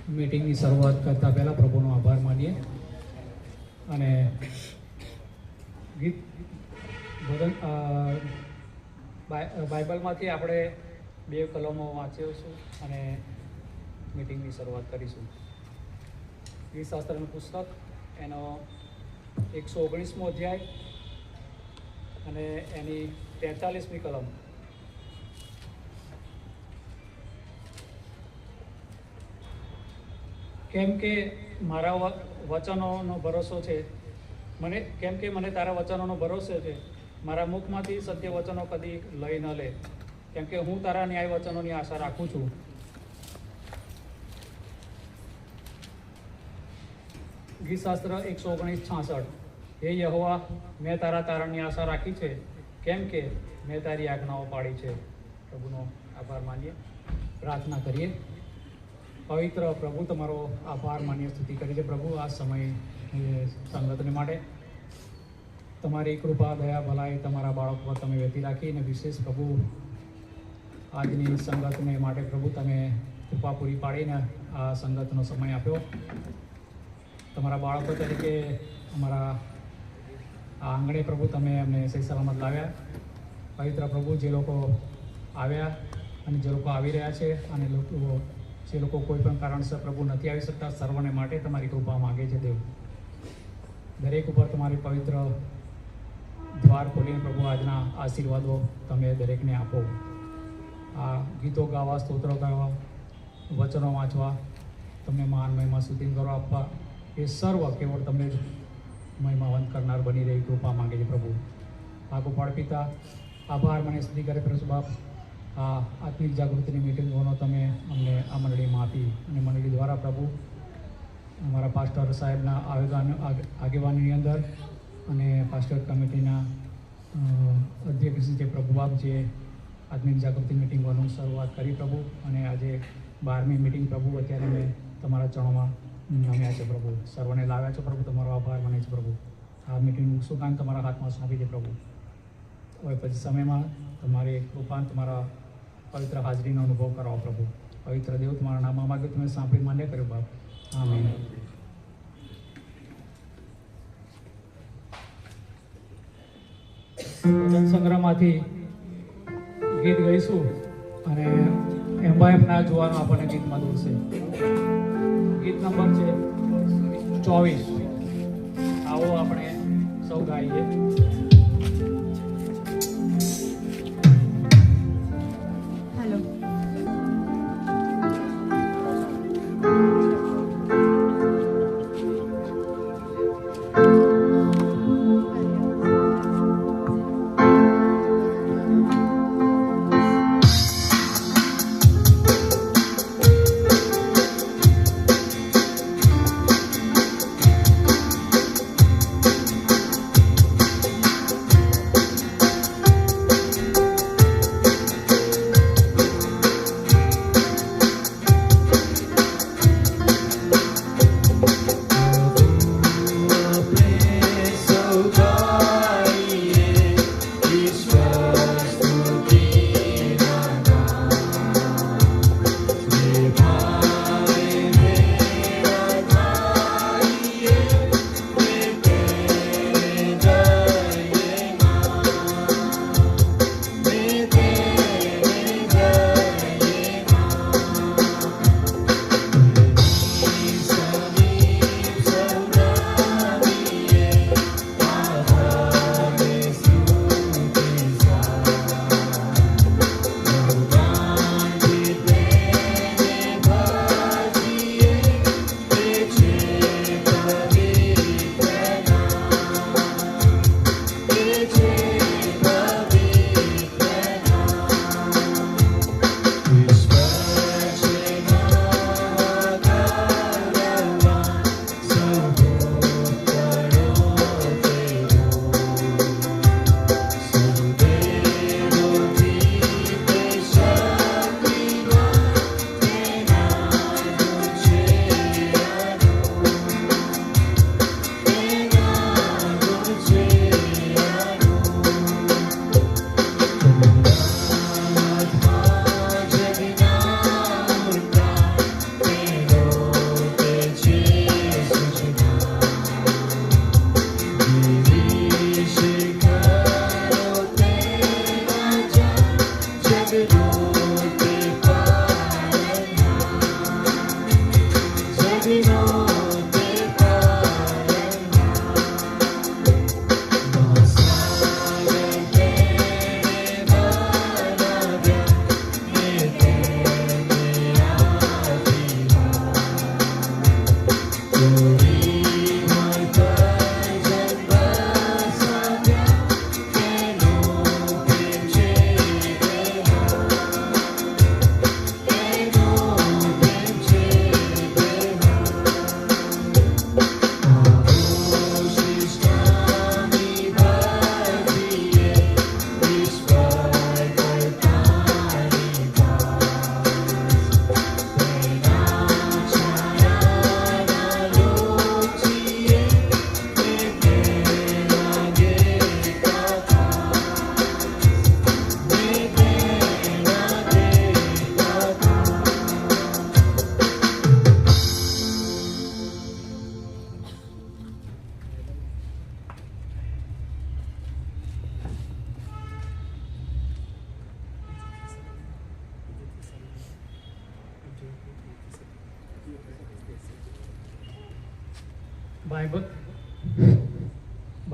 મીટિંગની શરૂઆત કરતા પહેલાં પ્રભુનો આભાર માનીએ અને ગીત ભજન બાઇબલમાંથી આપણે 2 કલમો વાંચીશું અને મીટિંગની શરૂઆત કરીશું. ગીતશાસ્ત્રનું પુસ્તક એનો 119મો અધ્યાય અને એની 43મી કલમ. કેમ કે મારા વચનોનો ભરોસો છે મને તારા વચનોનો ભરોસો છે. મારા મુખમાંથી સત્ય વચનો કદી લઈ ન લે, કેમ કે હું તારા ન્યાય વચનોની આશા રાખું છું. ગીતશાસ્ત્ર 119:66. હે યહોવા, મેં તારા તારણની આશા રાખી છે, કેમ કે મેં તારી આજ્ઞાઓ પાડી છે. પ્રભુનો આભાર માનીએ, પ્રાર્થના કરીએ. પવિત્ર પ્રભુ, તમારો આભાર માનીએ, સ્તુતિ કરીએ છીએ પ્રભુ આ સમય સંગતને માટે. તમારી કૃપા, દયા, ભલાઈ તમારા બાળકો પર તમે વહેતી રાખી અને વિશેષ પ્રભુ આજની સંગતને માટે પ્રભુ તમે કૃપા પૂરી પાડીને આ સંગતનો સમય આપ્યો. તમારા બાળકો તરીકે અમારા આ આંગણે પ્રભુ તમે અમને સહી સલામત લાવ્યા. પવિત્ર પ્રભુ, જે લોકો આવ્યા અને જે લોકો આવી રહ્યા છે અને જે લોકો કોઈ પણ કારણસર પ્રભુ નથી આવી શકતા, સર્વને માટે તમારી કૃપા માગે છે દેવ. દરેક ઉપર તમારી પવિત્ર દ્વાર ખોલીને પ્રભુ આજના આશીર્વાદો તમે દરેકને આપો. આ ગીતો ગાવા, સ્તોત્રો ગાવા, વચનો વાંચવા, તમને મહાન મહિમા સ્તુતિ કરો આપવા, એ સર્વ કેવળ તમને જ મહિમાવંત કરનાર બની રહી કૃપા માંગે છે પ્રભુ. આ ગોપાળ પિતા, આભાર મને સ્તુતિ કરે પ્રભુ બાપ. આ આત્મિક જાગૃતિની મિટિંગોનો તમે અમને આ મંડળીમાં આપી અને મંડળી દ્વારા પ્રભુ અમારા પાસ્ટર સાહેબના આગેવાનીની અંદર અને પાસ્ટર કમિટીના અધ્યક્ષ જે પ્રભુ બાપ જે આત્મિક જાગૃતિ મિટિંગોનું શરૂઆત કરી પ્રભુ, અને આજે 12મી મિટિંગ પ્રભુ અત્યારે મેં તમારા ચરણોમાં નમ્યા છે પ્રભુ. સર્વને લાવ્યા છો પ્રભુ, તમારો આભાર માને છે પ્રભુ. આ મિટિંગનું સુકાન તમારા હાથમાં સોંપી છે પ્રભુ. હવે પછી સમયમાં તમારી કૃપા, તમારા પવિત્ર હાજરીનો અનુભવ કરાવો પ્રભુ. પવિત્ર દેવ, તમારા નામમાં માગે તમે સાંભળી માન્ય કર્યું બાપ. આમીન. ભજન સંગ્રહમાંથી ગીત ગાઈશું અને એમ્બાયફના જોવાનું આપણને ગીતમાં દોરશે. ગીત નંબર છે 24. આવો આપણે સૌ ગાઈએ.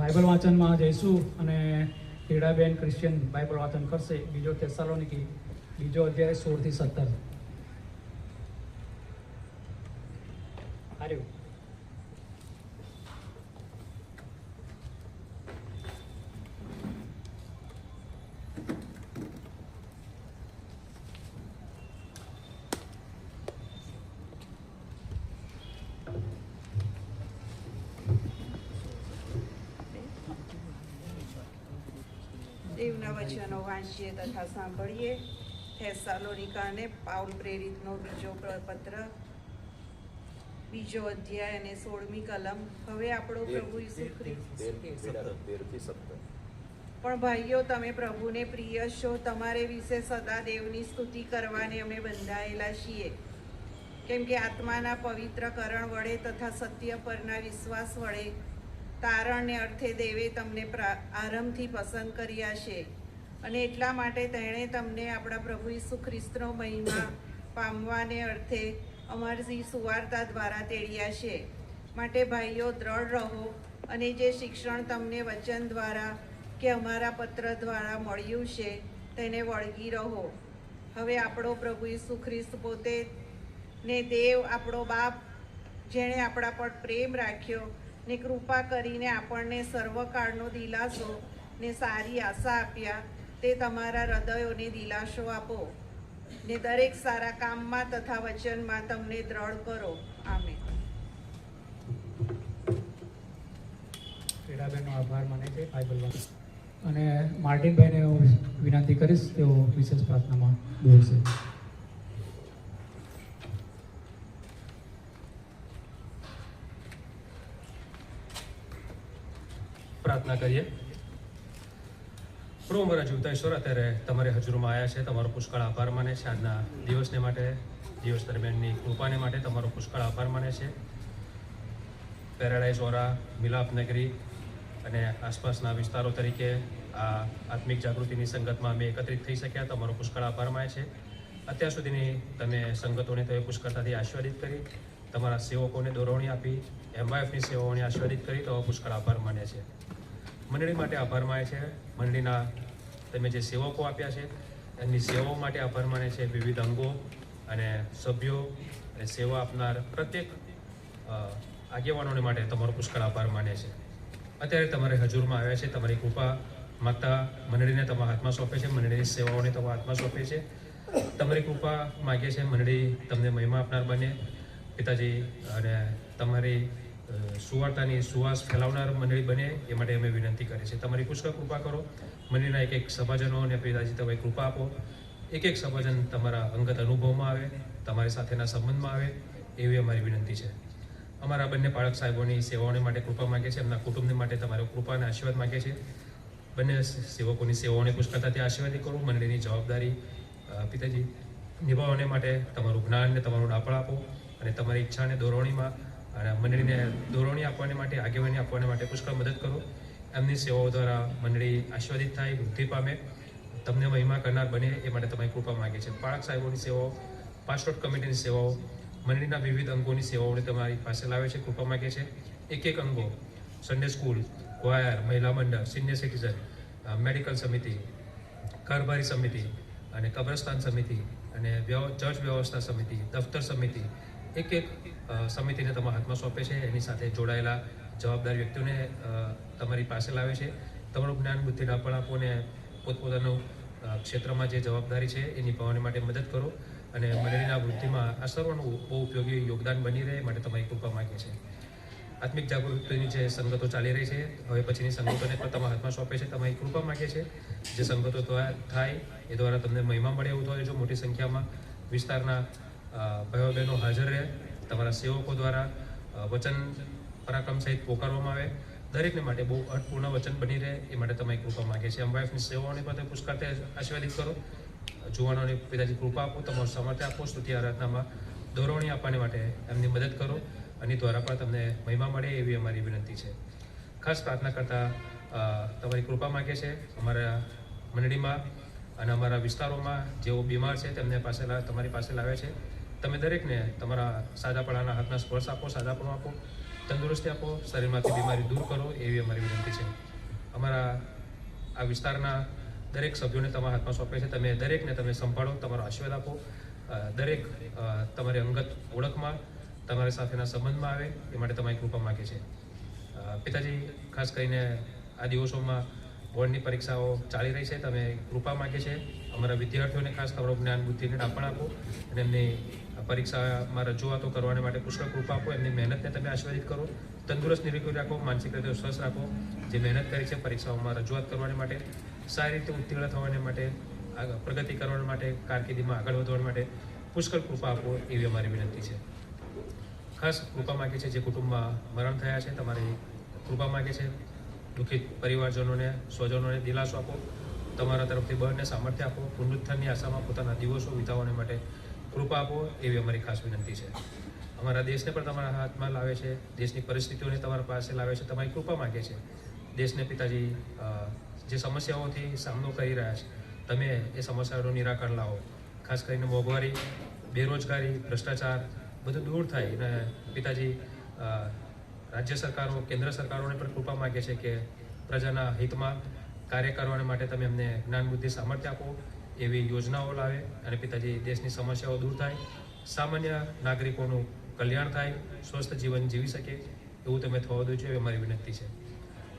બાઇબલ વાંચનમાં જઈશું અને હીરાબેન ક્રિશ્ચિયન બાઇબલ વાંચન કરશે. બીજો થેસાલોનિકી 2 અધ્યાય 16 થી 17. હાર્યું. દેવના વચનો વાંચીએ તથા સાંભળીએ. થેસાલોનિકાને પાઉલ પ્રેરિતનો બીજો પત્ર, 2 અધ્યાય અને 16મી કલમ. હવે આપણો પ્રભુ ઈસુ ખ્રિસ્ત. પણ ભાઈઓ, તમે પ્રભુને પ્રિય છો. તમારે વિશે સદા દેવની સ્તુતિ કરવાને અમે બંધાયેલા છીએ, કેમ કે આત્માના પવિત્રકરણ વડે તથા સત્ય પરના વિશ્વાસ વડે તારણને અર્થે દેવે તમને આરંભથી પસંદ કર્યા છે. અને એટલા માટે તેણે તમને આપણા પ્રભુ ઈસુ ખ્રિસ્તનો મહિમા પામવાને અર્થે અમારી સુવાર્તા દ્વારા તેડ્યા છે. માટે ભાઈઓ, દ્રઢ રહો અને જે શિક્ષણ તમને વચન દ્વારા કે અમારા પત્ર દ્વારા મળ્યું છે તેને વળગી રહો. હવે આપણો પ્રભુ ઈસુ ખ્રિસ્ત પોતે ને દેવ આપણો બાપ, જેણે આપણા પર પ્રેમ રાખ્યો ને કૃપા કરીને આપણને સર્વકાળનો દિલાસો ને સારી આશા આપ્યા, તે તમારા હૃદયોને દિલાસો આપો ને દરેક સારા કામમાં તથા વચનમાં તમને દ્રઢ કરો. આમેન. હીરાબેનનો આભાર માને છે બાઇબલ વાંચન. અને માર્ટિનભાઈને હું વિનંતી કરીશ, તેઓ વિશેષ પ્રાર્થનામાં બોલશે. પ્રાર્થના કરીએ. પ્રભુ મારા જીવતા ઈશ્વર, અત્યારે તમારી હજુરમાં આવ્યા છે, તમારો પુષ્કળ આભાર માને છે. આજના દિવસને માટે, દિવસ દરમિયાનની કૃપાને માટે તમારો પુષ્કળ આભાર માને છે. પેરાડાઇઝ ઓરા, મિલાપનગરી અને આસપાસના વિસ્તારો તરીકે આ આત્મિક જાગૃતિની સંગતમાં અમે એકત્રિત થઈ શક્યા, તમારો પુષ્કળ આભાર માને છે. અત્યાર સુધીની તમે સંગતોને તમે પુષ્કળતાથી આશીર્વાદિત કરી, તમારા સેવકોને દોરવણી આપી, MYFની સેવાઓને આશીર્વાદિત કરી, તો પુષ્કળ આભાર માને છે. મંડળી માટે આભાર માને છે. મંડળીના તમે જે સેવકો આપ્યા છે એમની સેવાઓ માટે આભાર માને છે. વિવિધ અંગો અને સભ્યો અને સેવા આપનાર પ્રત્યેક આગેવાનોને માટે તમારો પુષ્કળ આભાર માને છે. અત્યારે તમારે હજુરમાં આવ્યા છે, તમારી કૃપા માગતા મંડળીને તમારા હાથમાં સોંપે છે, મંડળીની સેવાઓને તમારા હાથમાં સોંપે છે. તમારી કૃપા માગીએ છે, મંડળી તમને મહિમા આપનાર બને પિતાજી, અને તમારી સુવાર્તાની સુવાસ ફેલાવનાર મંડળી બને એ માટે અમે વિનંતી કરીએ છીએ. તમારી પુષ્કળ કૃપા કરો. મંડળીના એક સભાજનો અને પિતાજી તમે કૃપા આપો. એક સભાજન તમારા અંગત અનુભવમાં આવે, તમારી સાથેના સંબંધમાં આવે, એવી અમારી વિનંતી છે. અમારા બંને પાળક સાહેબોની સેવાઓને માટે કૃપા માગીએ છીએ. એમના કુટુંબને માટે તમારો કૃપા અને આશીર્વાદ માગીએ છીએ. બંને સેવકોની સેવાઓને પુષ્કળતાથી આશીર્વાદી કરો. મંડળીની જવાબદારી પિતાજી નિભાવવાને માટે તમારું જ્ઞાન ને તમારું ડાપણ આપો, અને તમારી ઈચ્છાને દોરવણીમાં અને મંડળીને દોરવણી આપવાને માટે, આગેવાની આપવાને માટે પુષ્કળ મદદ કરો. એમની સેવાઓ દ્વારા મંડળી આશીર્વાદિત થાય, વૃદ્ધિ પામે, તમને મહિમા કરનાર બને એ માટે તમારી કૃપા માગીએ છીએ. પાળક સાહેબોની સેવાઓ, પાસ્ટોર કમિટીની સેવાઓ મંડળીના વિવિધ અંગોની સેવાઓને તમારી પાસે લાવે છે, કૃપા માગે છે. એક અંગો સન્ડે સ્કૂલ, ક્વાયર, મહિલા મંડળ, સિનિયર સિટીઝન, મેડિકલ સમિતિ, કારભારી સમિતિ અને કબ્રસ્તાન સમિતિ અને ચર્ચ વ્યવસ્થા સમિતિ, દફતર સમિતિ, એક સમિતિને તમારા હાથમાં સોંપે છે. એની સાથે જોડાયેલા જવાબદાર વ્યક્તિઓને તમારી પાસે લાવે છે. તમારું જ્ઞાન બુદ્ધિ ડાપણ આપો અને પોતપોતાનું ક્ષેત્રમાં જે જવાબદારી છે એ નિભાવવા માટે મદદ કરો અને મંડળીના વૃદ્ધિમાં આ સર્વનું બહુ ઉપયોગી યોગદાન બની રહે માટે તમારી કૃપા માગે છે. આત્મિક જાગૃતિની જે સંગતો ચાલી રહી છે, હવે પછીની સંગતોને પણ તમારા હાથમાં સોંપે છે, તમારી કૃપા માગે છે. જે સંગતો થાય એ દ્વારા તમને મહિમા મળે એવું થાય. જો મોટી સંખ્યામાં વિસ્તારના ભાઈઓ બહેનો હાજર રહે, તમારા સેવકો દ્વારા વચન પરાક્રમ સહિત પોકારવામાં આવે, દરેકને માટે બહુ અર્થપૂર્ણ વચન બની રહે એ માટે તમારી કૃપા માગે છે. વાઇફની સેવાઓને પણ પુષ્કળ આશીર્વાદિત કરો. જુવાનોને પિતાજી કૃપા આપો, તમારું સામર્થ્ય આપો. સ્તુતિ આરાધનામાં દોરવણી આપવાને માટે એમની મદદ કરો અને દ્વારા પણ તમને મહિમા મળે એવી અમારી વિનંતી છે. ખાસ પ્રાર્થના કરતા તમારી કૃપા માગે છે. અમારા મંડળીમાં અને અમારા વિસ્તારોમાં જેઓ બીમાર છે તેમને તમારી પાસે લાવે છે. તમે દરેકને તમારા સાજાપણાના હાથના સ્પર્શ આપો, સાજાપણું આપો, તંદુરસ્તી આપો, શરીરમાંથી બીમારી દૂર કરો એવી અમારી વિનંતી છે. અમારા આ વિસ્તારના દરેક સભ્યોને તમારા હાથમાં સોંપે છે. તમે દરેકને તમે સંભાળો, તમારો આશીર્વાદ આપો. દરેક તમારી અંગત ઓળખમાં, તમારી સાથેના સંબંધમાં આવે એ માટે તમારી કૃપા માગે છે. પિતાજી, ખાસ કરીને આ દિવસોમાં બોર્ડની પરીક્ષાઓ ચાલી રહી છે, તમે કૃપા માગે છે. અમારા વિદ્યાર્થીઓને ખાસ તમારું જ્ઞાન બુદ્ધિને ડાપણ આપો અને એમની પરીક્ષામાં રજૂઆતો કરવાને માટે પુષ્કળ કૃપા આપો. એમની મહેનતને તમે આશીર્વાદિત કરો, તંદુરસ્ત નિરોગી રાખો, માનસિક રીતે સ્વસ્થ રાખો. જે મહેનત કરી છે પરીક્ષાઓમાં રજૂઆત કરવાને માટે, સારી રીતે ઉત્તીર્ણ થવાને માટે, પ્રગતિ કરવા માટે, કારકિર્દીમાં આગળ વધવા માટે પુષ્કળ કૃપા આપો એવી અમારી વિનંતી છે. ખાસ કૃપા માગે છે જે કુટુંબમાં મરણ થયા છે, તમારી કૃપા માગે છે. દુઃખિત પરિવારજનોને, સ્વજનોને દિલાસો આપો, તમારા તરફથી બળને સામર્થ્ય આપો. પુનરુત્થાનની આશામાં પોતાના દિવસો વિતાવવાને માટે કૃપા આપો એવી અમારી ખાસ વિનંતી છે. અમારા દેશને પણ તમારા હાથમાં લાવે છે, દેશની પરિસ્થિતિઓને તમારા પાસે લાવે છે, તમારી કૃપા માગે છે. દેશને પિતાજી જે સમસ્યાઓથી સામનો કરી રહ્યા છે, તમે એ સમસ્યાઓનું નિરાકરણ લાવો. ખાસ કરીને મોંઘવારી, બેરોજગારી, ભ્રષ્ટાચાર બધું દૂર થાય અને પિતાજી રાજ્ય સરકારો, કેન્દ્ર સરકારોને પણ કૃપા માગે છે કે પ્રજાના હિતમાં કાર્ય કરવા માટે તમે એમને જ્ઞાન બુદ્ધિ સામર્થ્ય આપો એવી યોજનાઓ લાવે અને પિતાજી દેશની સમસ્યાઓ દૂર થાય, સામાન્ય નાગરિકોનું કલ્યાણ થાય, સ્વસ્થ જીવન જીવી શકે એવું તમે થવા દો છો એવી અમારી વિનંતી છે.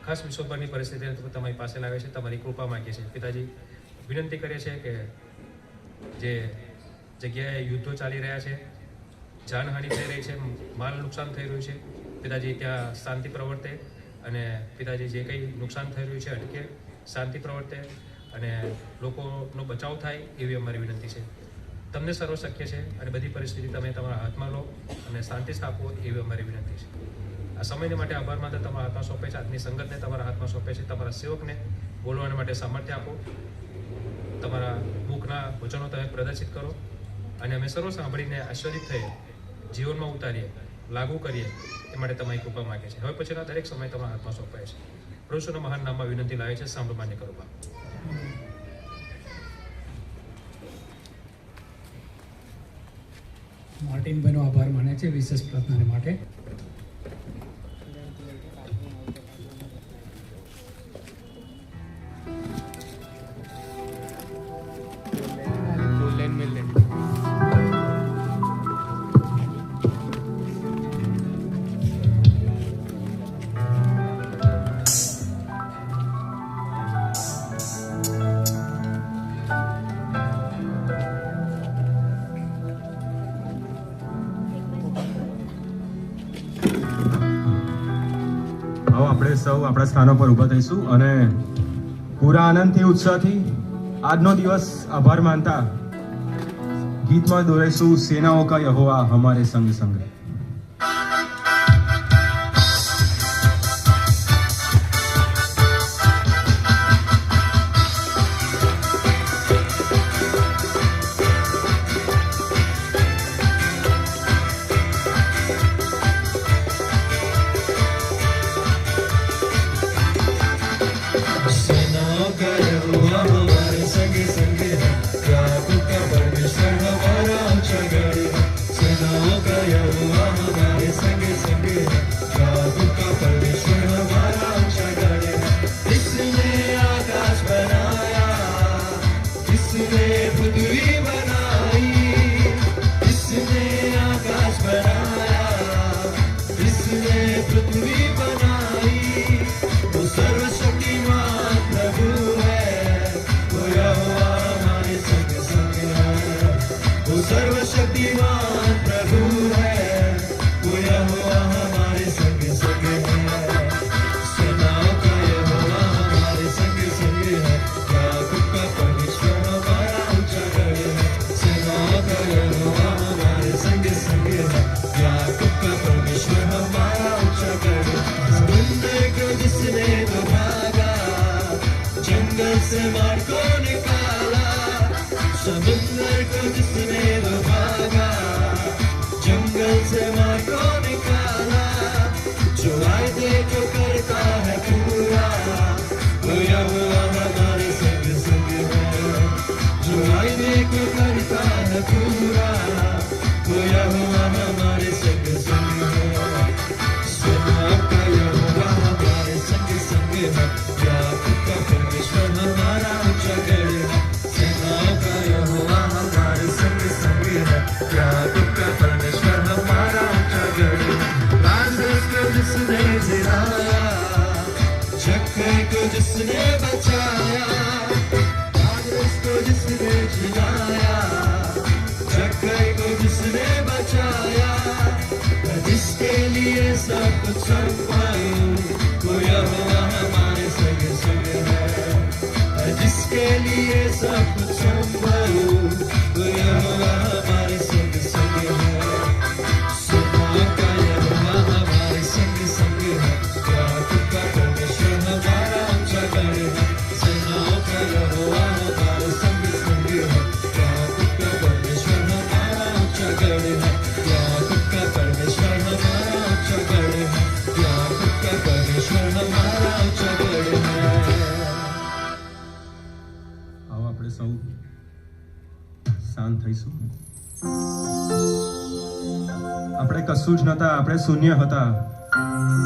ખાસ વિશ્વભરની પરિસ્થિતિને તમારી પાસે લાવે છે, તમારી કૃપા માગીએ છીએ. પિતાજી, વિનંતી કરીએ છીએ કે જે જગ્યાએ યુદ્ધો ચાલી રહ્યા છે, જાનહાનિ થઈ રહી છે, માલ નુકસાન થઈ રહ્યું છે, પિતાજી ત્યાં શાંતિ પ્રવર્તે અને પિતાજી જે કંઈ નુકસાન થઈ રહ્યું છે અટકે, શાંતિ પ્રવર્તે અને લોકોનો બચાવ થાય એવી અમારી વિનંતી છે. તમને સર્વ શક્ય છે અને બધી પરિસ્થિતિ તમે તમારા હાથમાં લો અને શાંતિ સ્થાપો એવી અમારી વિનંતી છે. આ સમયને માટે આભાર માનતા તમારા હાથમાં સોંપે છે, આજની સંગતને તમારા હાથમાં સોંપે છે. તમારા સેવકને બોલવાના માટે સામર્થ્ય આપો, તમારા મુખના વચનો તમે પ્રદર્શિત કરો અને અમે સર્વ સાંભળીને આશ્ચર્યિત થઈએ, જીવનમાં ઉતારીએ, લાગુ કરીએ એ માટે તમારી કૃપા માગે છે. હવે પછીના દરેક સમય તમારા હાથમાં સોંપાય છે. પ્રભુના મહાન નામમાં વિનંતી લાવે છે, સાંભળો માન્ય કરો બાપ. માર્ટિનભાઈનો આભાર માને છે વિશેષ પ્રાર્થનાને માટે. આપણે સૌ આપણા સ્થાનો પર ઊભા થઈશું અને પૂરા આનંદથી, ઉત્સાહથી આજનો દિવસ આભાર માનતા ગીતમાં દોરાઈશું, સેનાઓ કા યહોવા હમારે સંગ સંગ. Senhor, का यहोवा हमारे संग संग है, याकूब का परमेश्वर हमारा ऊंचा गढ़ है। जिसने आकाश बनाया, जिसने पृथ्वी बनाई, जिसने आकाश बनाया, जिसने पृथ्वी बनाई, वो सर्वशक्तिमान प्रभु है, वो यहोवा हमारे संग संग है। वो सर्वशक्तिमान प्रभु है, वो यहोवा हमारे संग संग है। सेनाओं का यहोवा हमारे संग संग है, याकूब का परमेश्वर हमारा ऊंचा गढ़ है। सेनाओं का यहोवा हमारे संग संग है, याकूब का परमेश्वर हमारा ऊंचा गढ़ है। समुद्र को जिसने डुबाया, जंगल से मार को निकाला, समुद्र को जिसने डुबाया, जंगल से मार को निकाला, जो वायदे को करता है पूरा, वो यहोवा हमारे संग संग है। जो वायदे को करता है पूरा, वो यहोवा हमारे संग संग है। सेनाओं का यहोवा हमारे संग संग है, याकूब का परमेश्वर हमारा ऊंचा गढ़ है। सेनाओं का यहोवा हमारे संग संग है, याकूब का परमेश्वर हमारा ऊंचा गढ़ है। लाजरस को जिसने जिलाया, जक्कई को जिसने बचाया, लाजरस को जिसने जिलाया, जक्कई को जिसने बचाया, जिसके लिए सब कुछ संभालूं, वो यहोवा हमारे संग संग है। जिसके लिए सब कुछ संभालूं, वो यहोवा हमारे संग संग है। सेनाओं का यहोवा हमारे संग संग है, याकूब का परमेश्वर हमारा ऊंचा गढ़ है। सेनाओं का यहोवा हमारे संग संग है, याकूब का परमेश्वर हमारा ऊंचा गढ़ है। याकूब का परमेश्वर हमारा ऊंचा गढ़ है, याकूब का परमेश्वर हमारा ऊंचा गढ़ है। આવો આપણે સૌ શાંત થઈશું. આપણે કશું જ નતા, આપણે શૂન્ય હતા,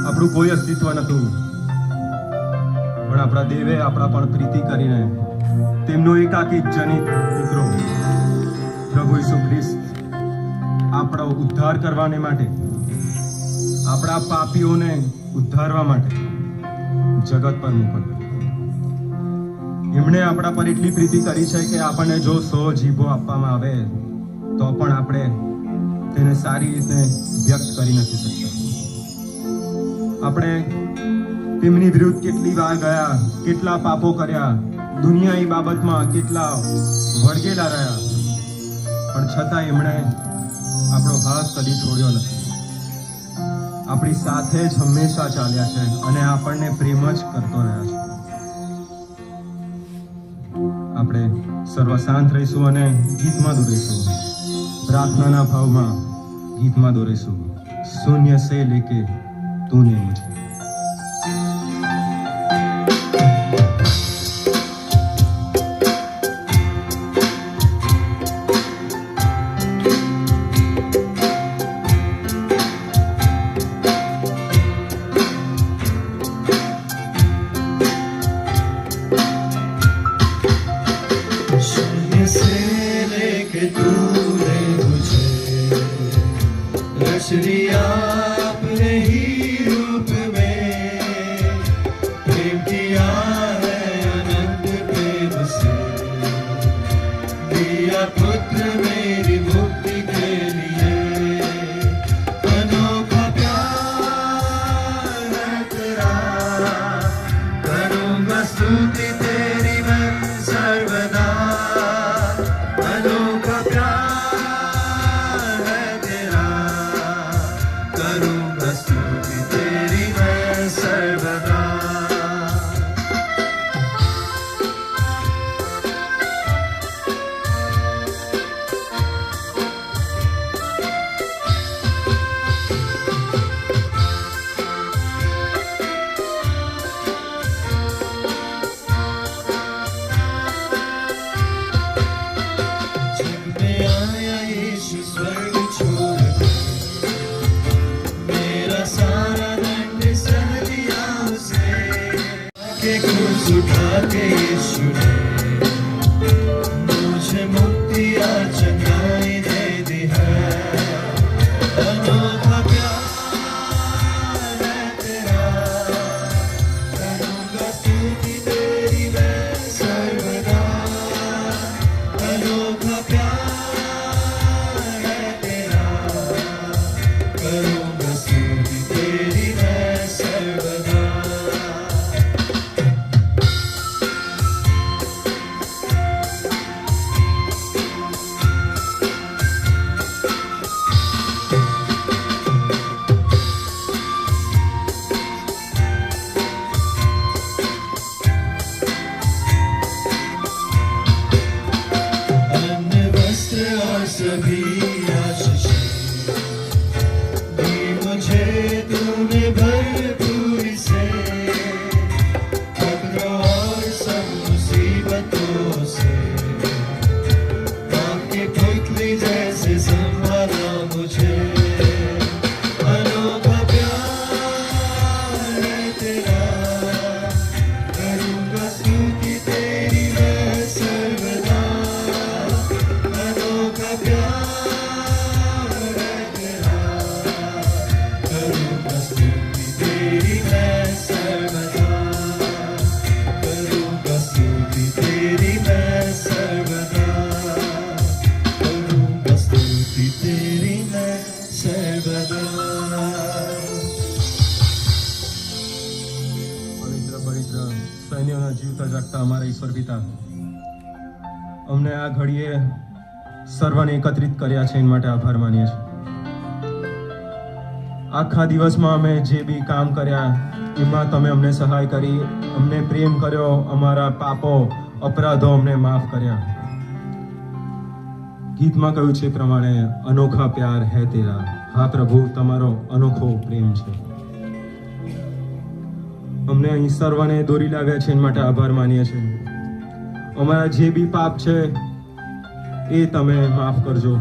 આપણું કોઈ અસ્તિત્વ નતું, પણ આપણા દેવે આપણા પર પ્રીતિ કરીને તેમનો એકાકી જનિત દીકરો પ્રભુ ઈસુ ખ્રિસ્ત આપણો ઉદ્ધાર કરવાને માટે, આપણા પાપીઓને ઉદ્ધારવા માટે જગત પર મોકલ્યો. એમણે આપણા પર એટલી પ્રીતિ કરી છે કે આપણને જો 100 જીભો આપવામાં આવે તો પણ આપણે તેને સારી રીતે વ્યક્ત કરી નથી શકતા. આપણે તેમની વિરુદ્ધ કેટલી વાર ગયા, કેટલા પાપો કર્યા, દુનિયાની બાબતમાં કેટલા વળગેલા રહ્યા, પણ છતાં એમણે આપણો હાથ કદી છોડ્યો નથી. આપણી સાથે જ હંમેશા ચાલ્યા છે અને આપણને પ્રેમ જ કરતો રહ્યા છે. આપણે સર્વ શાંત રહીશું અને ગીતમાં દોરીશું. પ્રાર્થનાના ભાવમાં ગીતમાં દોરીશું. શૂન્ય સે લેકે તૂને મુझे. शून्य से लेके तूने मुझे रच लिया अपने ही रूप में, प्रेम किया है अनंत प्रेम से, दिया पुत्र मेरी मुक्ति के लिए। अनोखा प्यार है तेरा, करूँगा स्तुति तेरी मैं सर्वदा। अनोखा प्यार है तेरा, करूँगा स्तुति उठा के यीशु ने मुझे मुक्ति आज चंगाई दे दी है। अनोखा प्यार है तेरा, करूँगा स्तुति तेरी मैं सर्वदा। अनोखा प्यार है तेरा, करूँगा स्तुति तेरी मैं सर्वदा। अन्न वस्त्र और सभी आशीषें दी मुझे तूने भरपूरी से। पकड़ो और सब मुसीबतों से आपकी पुतली जैसे संभाला मुझे। अनोखा प्यार है तेरा, करूँगा स्तुति तेरी मैं सर्वदा। अनोखा प्यार है तेरा, करूँगा स्तुति तेरी मैं सर्वदा। करूँगा स्तुति तेरी मैं सर्वदा। करूँगा स्तुति तेरी मैं सर्वदा। પવિત્ર પવિત્ર સૈન્યોના જીવતા જાગતા અમારા ઈશ્વર પિતા, અમને આ ઘડીએ સર્વને એકત્રિત કર્યા છે એના માટે આભાર માનીએ છીએ. આખા દિવસમાં અમે જે બી કામ કર્યા એમાં તમે અમને સહાય કરી, અમને પ્રેમ કર્યો, અમારા પાપો અપરાધો અમને માફ કર્યા. ગીતમાં કહ્યું છે એ પ્રમાણે અનોખા પ્યાર હે તેરા. હા પ્રભુ, તમારો અનોખો પ્રેમ છે. અમને અહીં સર્વને દોરી લાવ્યા છે એના માટે આભાર માનીએ છીએ. અમારા જે બી પાપ છે એ તમે માફ કરજો,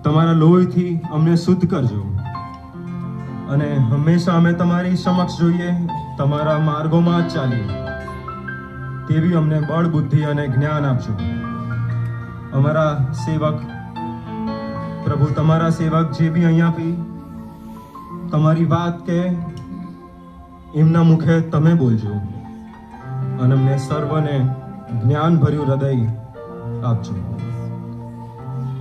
તમારા લોહીથી અમને શુદ્ધ કરજો અને હંમેશા અમે તમારી સમક્ષ જોઈએ, તમારા માર્ગોમાં જ ચાલીએ તેવી અમને બળ, બુદ્ધિ અને જ્ઞાન આપજો. અમારા સેવક પ્રભુ, તમારા સેવક જે બી અહીંયા બી તમારી વાત કે એમના મુખે તમે બોલજો અને અમને સર્વને જ્ઞાન ભર્યું હૃદય આપજો.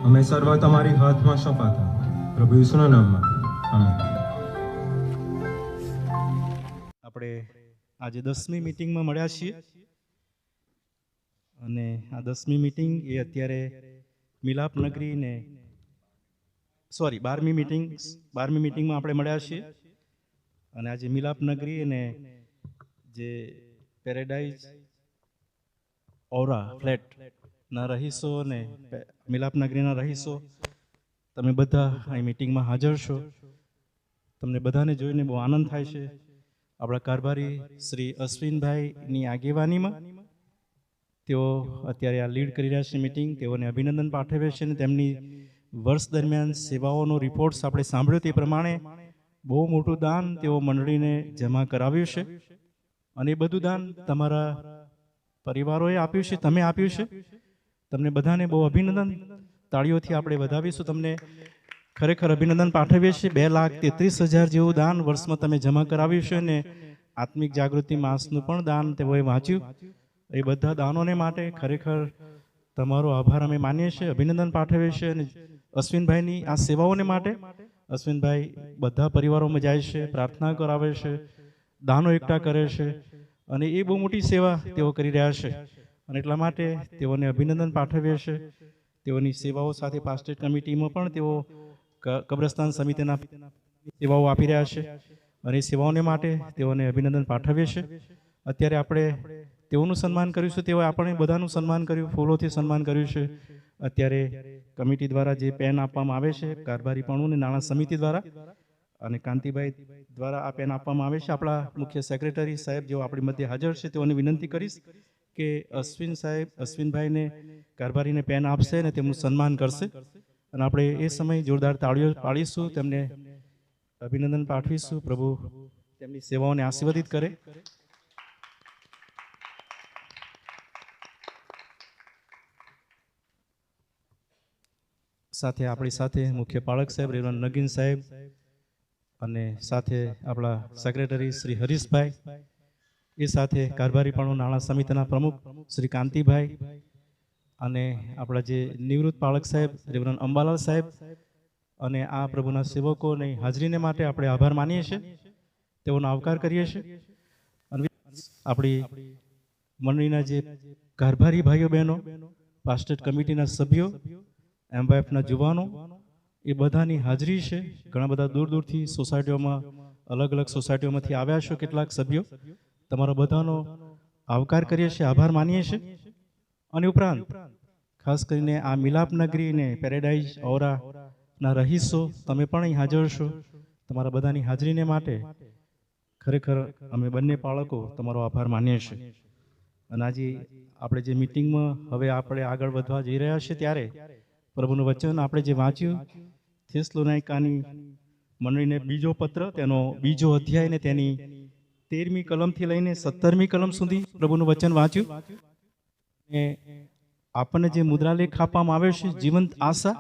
અમે સર્વ તમારી હાથમાં સોંપાતા પ્રભુ ઈસુના નામમાં, આમેન. આપણે આજે 10મી મિટિંગમાં મળ્યા છીએ અને આ 10મી મિટિંગ એ અત્યારે મિલાપ નગરી ને 12મી મિટિંગમાં આપણે મળ્યા છીએ અને આજે મિલાપ નગરી અને જે પેરેડાઇઝ ઓરા ફ્લેટના રહીશો અને મિલાપ નગરીના રહીશો, તમે બધા અહીં મિટિંગમાં હાજર છો. તમને બધાને જોઈને બહુ આનંદ થાય છે. આપણા કારભારી શ્રી અશ્વિનભાઈની આગેવાનીમાં તેઓ અત્યારે આ લીડ કરી રહ્યા છે મિટિંગ. તેઓને અભિનંદન પાઠવે છે અને તેમની વર્ષ દરમિયાન સેવાઓનો રિપોર્ટ્સ આપણે સાંભળ્યો તે પ્રમાણે બહુ મોટું દાન તેઓ મંડળીને જમા કરાવ્યું છે અને એ બધું દાન તમારા પરિવારોએ આપ્યું છે, તમે આપ્યું છે. તમને બધાને બહુ અભિનંદન. તાળીઓથી આપણે વધાવીશું. તમને ખરેખર અભિનંદન પાઠવીએ છીએ. 2,33,000 જેવું દાન વર્ષમાં તમે જમા કરાવ્યું છે અને આત્મિક જાગૃતિ માસનું પણ દાન તેઓએ વાંચ્યું. એ બધા દાનોને માટે ખરેખર તમારો આભાર અમે માનીએ છીએ, અભિનંદન પાઠવીએ છીએ. અને અશ્વિનભાઈની આ સેવાઓને માટે અશ્વિનભાઈ બધા પરિવારોમાં જાય છે, પ્રાર્થના કરાવે છે, દાનો એકઠા કરે છે અને એ બહુ મોટી સેવા તેઓ કરી રહ્યા છે અને એટલા માટે તેઓને અભિનંદન પાઠવીએ છીએ. તેઓની સેવાઓ સાથે પાસ્ટેટ કમિટીમાં પણ તેઓ કબ્રસ્તાન સમિતિના સેવાઓ આપી રહ્યા છે અને સેવાઓને માટે તેઓને અભિનંદન પાઠવીએ છીએ. અત્યારે આપણે તેઓનું સન્માન કર્યું છે, તેઓએ આપણે બધાનું સન્માન કર્યું, ફૂલોથી સન્માન કર્યું છે. અત્યારે કમિટી દ્વારા જે પેન આપવામાં આવે છે, કારભારીપણું અને નાણાં સમિતિ દ્વારા અને કાંતિભાઈ દ્વારા આ પેન આપવામાં આવે છે. આપણા મુખ્ય સેક્રેટરી સાહેબ જેઓ આપણી મધ્ય હાજર છે, તેઓને વિનંતી કરીશ કે અશ્વિનભાઈને કારભારીને પેન આપશે અને તેમનું સન્માન કરશે અને આપણે એ સમય જોરદાર તાળીઓ પાડીશું, તેમને અભિનંદન પાઠવીશું. પ્રભુ તેમની સેવાઓને આશીર્વાદિત કરે. સાથે આપણી સાથે મુખ્ય પાળક સાહેબ રેવન નગીન સાહેબ અને સાથે આપણા સેક્રેટરી શ્રી હરીશભાઈ, એ સાથે કારભારીપણું નાણાં સમિતિના પ્રમુખ શ્રી કાંતિભાઈ અને આપણા જે નિવૃત્ત પાળક સાહેબ રેવન અંબાલાલ સાહેબ અને આ પ્રભુના સેવકોની હાજરીને માટે આપણે આભાર માનીએ છીએ, તેઓનો આવકાર કરીએ છીએ. અને આપણી મંડળીના જે કારભારી ભાઈઓ બહેનો, પાસ્ટેટ કમિટીના સભ્યો, એમવાયએફના જુવાનો, એ બધાની હાજરી છે. ઘણા બધા દૂર દૂરથી સોસાયટીઓમાં, અલગ અલગ સોસાયટીઓમાંથી આવ્યા છો કેટલાક સભ્યો. તમારા બધાનો આવકાર કરીએ છીએ, આભાર માનીએ છીએ. અને ઉપરાંત ખાસ કરીને આ મિલાપ નગરી ને પેરેડાઇઝ ઔરાના રહીશો, તમે પણ અહીં હાજર છો. તમારા બધાની હાજરીને માટે ખરેખર અમે બંને પાળકો તમારો આભાર માનીએ છીએ. અને આજે આપણે જે મિટિંગમાં હવે આપણે આગળ વધવા જઈ રહ્યા છીએ ત્યારે પ્રભુનું વચન આપણે જે વાંચ્યું, થેસલોનિકાની મંડળીને બીજો પત્ર, તેનો બીજો અધ્યાય ને તેની 13મી કલમથી લઈને 17મી કલમ સુધી પ્રભુનું વચન વાંચ્યું. અને આપણને જે મુદ્રાલેખ આપવામાં આવ્યો છે, જીવંત આશા,